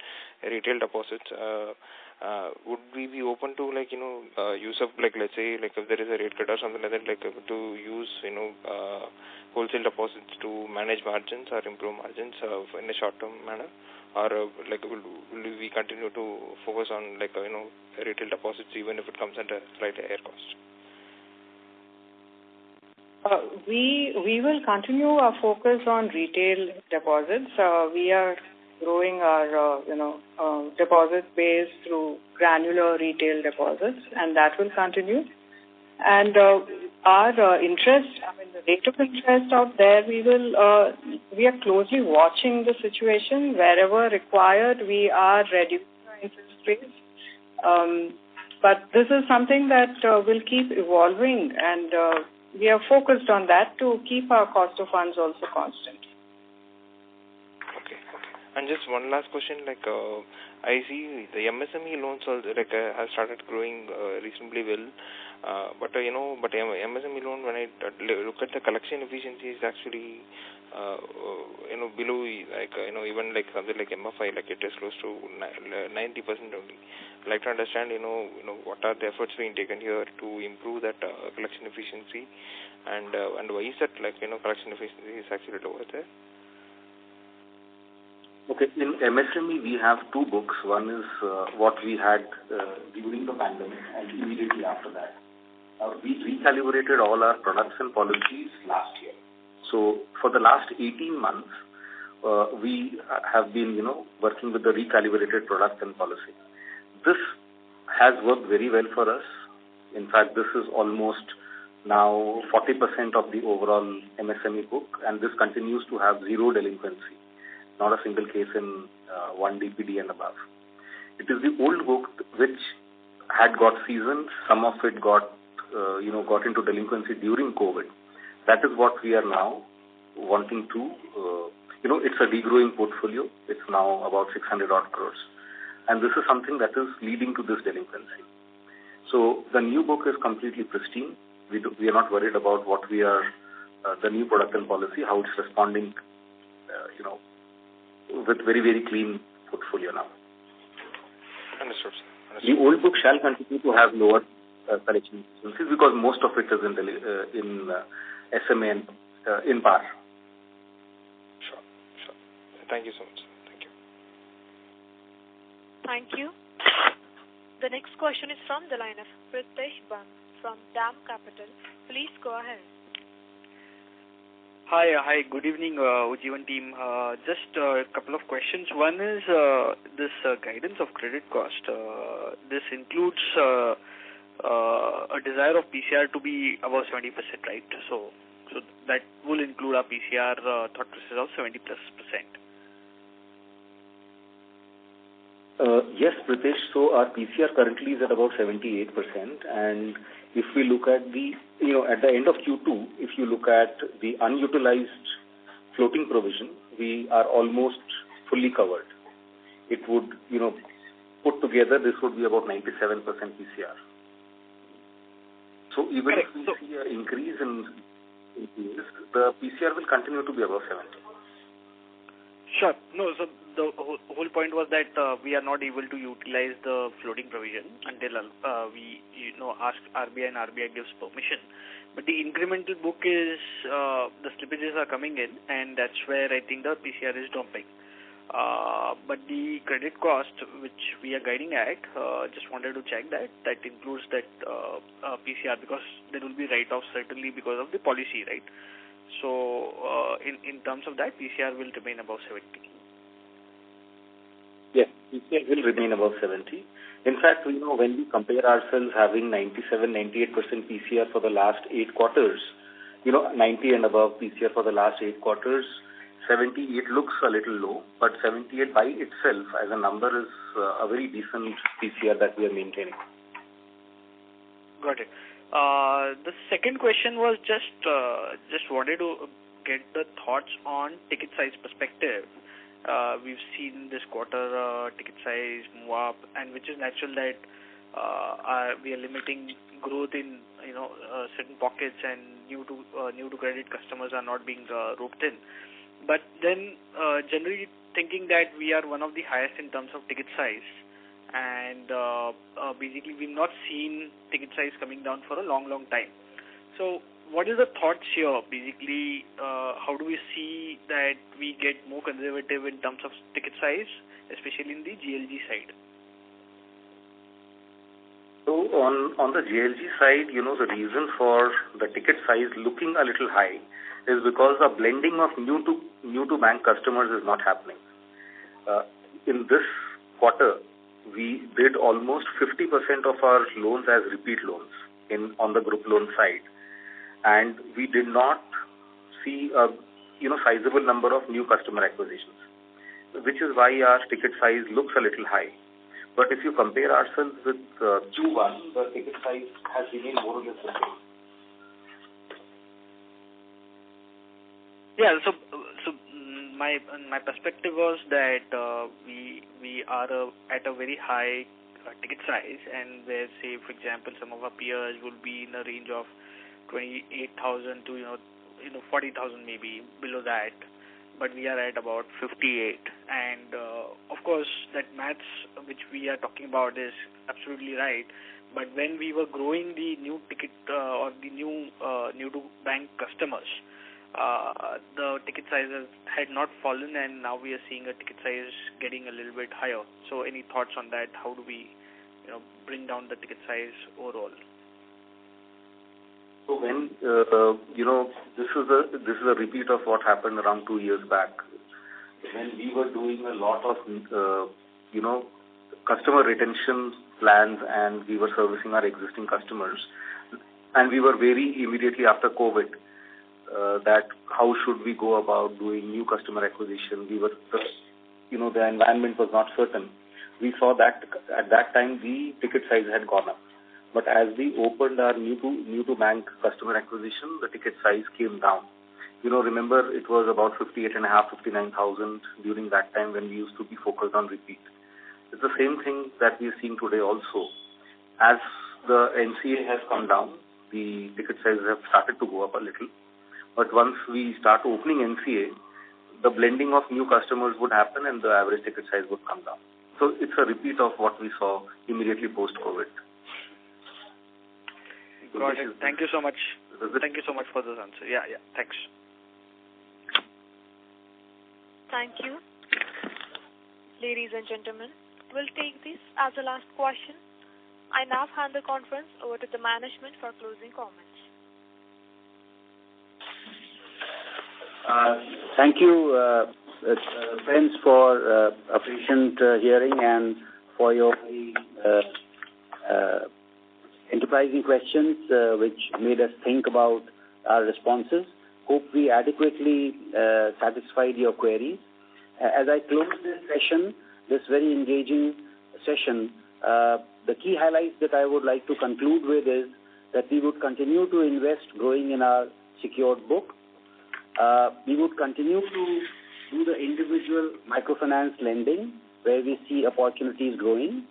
S18: retail deposits. Would we be open to use of let's say if there is a rate cut or something like that, to use wholesale deposits to manage margins or improve margins in a short term manner? Or will we continue to focus on retail deposits even if it comes at a slightly higher cost?
S9: We will continue our focus on retail deposits. We are growing our deposit base through granular retail deposits, and that will continue. And our interest, the rate of interest out there, we are closely watching the situation. Wherever required, we are reducing our interest rates. But this is something that will keep evolving, and we are focused on that to keep our cost of funds also constant.
S18: Okay. And just one last question, I see the MSME loans also have started growing reasonably well, but MSME loan, when I look at the collection efficiency, is actually below, even something like MFI, it is close to 90% only. I'd like to understand, what are the efforts being taken here to improve that collection efficiency, and why is that collection efficiency is actually lower there?
S5: Okay, in MSME we have two books. One is what we had during the pandemic and immediately after that. We recalibrated all our products and policies last year. So for the last 18 months, we have been, working with the recalibrated product and policy. This has worked very well for us. In fact, this is almost now 40% of the overall MSME book, and this continues to have zero delinquency. Not a single case in 1 DPD and above. It is the old book which had got seasoned. Some of it got into delinquency during COVID. That is what we are now wanting to, it's a degrowing portfolio. It's now about 600 odd crores. And this is something that is leading to this delinquency. So the new book is completely pristine. We are not worried about what we are, the new product and policy, how it's responding, with very, very clean portfolio now.
S18: Understood.
S5: The old book shall continue to have lower collection efficiencies because most of it is in SMA and in PAR.
S18: Sure. Thank you so much.
S1: Thank you. The next question is from the line of Pritesh Bang from DAM Capital. Please go ahead.
S19: Hi. Good evening, Ujjivan team. Just a couple of questions. One is this guidance of credit cost. This includes a desire of PCR to be above 70%, right? So that will include our PCR thought process of 70+%.
S5: Yes, Pritesh. So our PCR currently is at about 78%, and if we look at at the end of Q2, if you look at the unutilized floating provision, we are almost fully covered. It would, put together, this would be about 97% PCR. So even if we see an increase in this, the PCR will continue to be above 70.
S19: Sure. No, so the whole point was that we are not able to utilize the floating provision until we ask RBI and RBI gives permission. But the incremental book is, the slippages are coming in, and that's where I think the PCR is dropping. But the credit cost, which we are guiding at, just wanted to check that includes that PCR, because there will be write-offs certainly because of the policy, right? So in terms of that, PCR will remain above 70.
S5: Yes, PCR will remain above 70. In fact, when we compare ourselves having 97-98% PCR for the last 8 quarters, 90 and above PCR for the last 8 quarters, 78 looks a little low, but 78 by itself as a number is a very decent PCR that we are maintaining.
S19: Got it. The second question was just wanted to get the thoughts on ticket size perspective. We've seen this quarter ticket size move up, and which is natural that we are limiting growth in certain pockets, and new to credit customers are not being roped in. But then generally thinking that we are one of the highest in terms of ticket size, and basically we've not seen ticket size coming down for a long time. So what is the thoughts here? Basically, how do we see that we get more conservative in terms of ticket size, especially in the GLG side?
S5: So on the GLG side, the reason for the ticket size looking a little high is because the blending of new to bank customers is not happening. In this quarter, we did almost 50% of our loans as repeat loans on the group loan side. and we did not see a sizable number of new customer acquisitions, which is why our ticket size looks a little high. But if you compare ourselves with Q1, the ticket size has remained more or less the same.
S19: Yeah, so my perspective was that we are at a very high ticket size, and where, say, for example, some of our peers will be in the range of 28,000 to 40,000, maybe below that, but we are at about 58. And of course, that maths which we are talking about is absolutely right. But when we were growing the new ticket or the new to bank customers, the ticket sizes had not fallen, and now we are seeing a ticket size getting a little bit higher. So any thoughts on that? How do we bring down the ticket size overall?
S5: So when this is a repeat of what happened around 2 years back, when we were doing a lot of customer retention plans, and we were servicing our existing customers, and we were very immediately after COVID that how should we go about doing new customer acquisition. We were the environment was not certain. We saw that at that time the ticket size had gone up. But as we opened our new to bank customer acquisition, the ticket size came down. Remember, it was about 58,500, 59,000 during that time when we used to be focused on repeat. It's the same thing that we are seeing today also. As the NCA has come down, the ticket sizes have started to go up a little. But once we start opening NCA, the blending of new customers would happen and the average ticket size would come down. So it's a repeat of what we saw immediately post-COVID.
S19: Got it. Thank you so much. Thank you so much for this answer. Yeah, thanks.
S1: Thank you. Ladies and gentlemen, we'll take this as the last question. I now hand the conference over to the management for closing comments.
S3: Thank you, friends, for a patient hearing and for your enterprising questions, which made us think about our responses. Hope we adequately satisfied your queries. As I close this session, this very engaging session, the key highlights that I would like to conclude with is that we would continue to invest growing in our secured book. We would continue to do the individual microfinance lending where we see opportunities growing.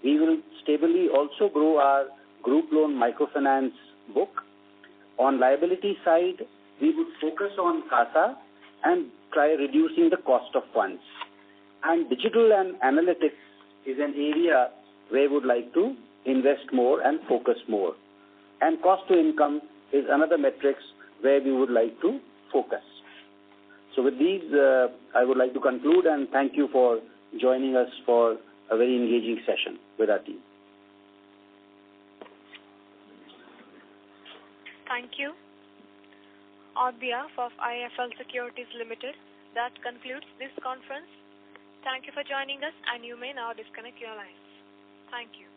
S3: We will stably also grow our group loan microfinance book. On liability side, we would focus on CASA and try reducing the cost of funds. And digital and analytics is an area where we would like to invest more and focus more. And cost to income is another metrics where we would like to focus. So with these, I would like to conclude and thank you for joining us for a very engaging session with our team.
S1: Thank you. On behalf of IIFL Securities Limited, that concludes this conference. Thank you for joining us, and you may now disconnect your lines. Thank you.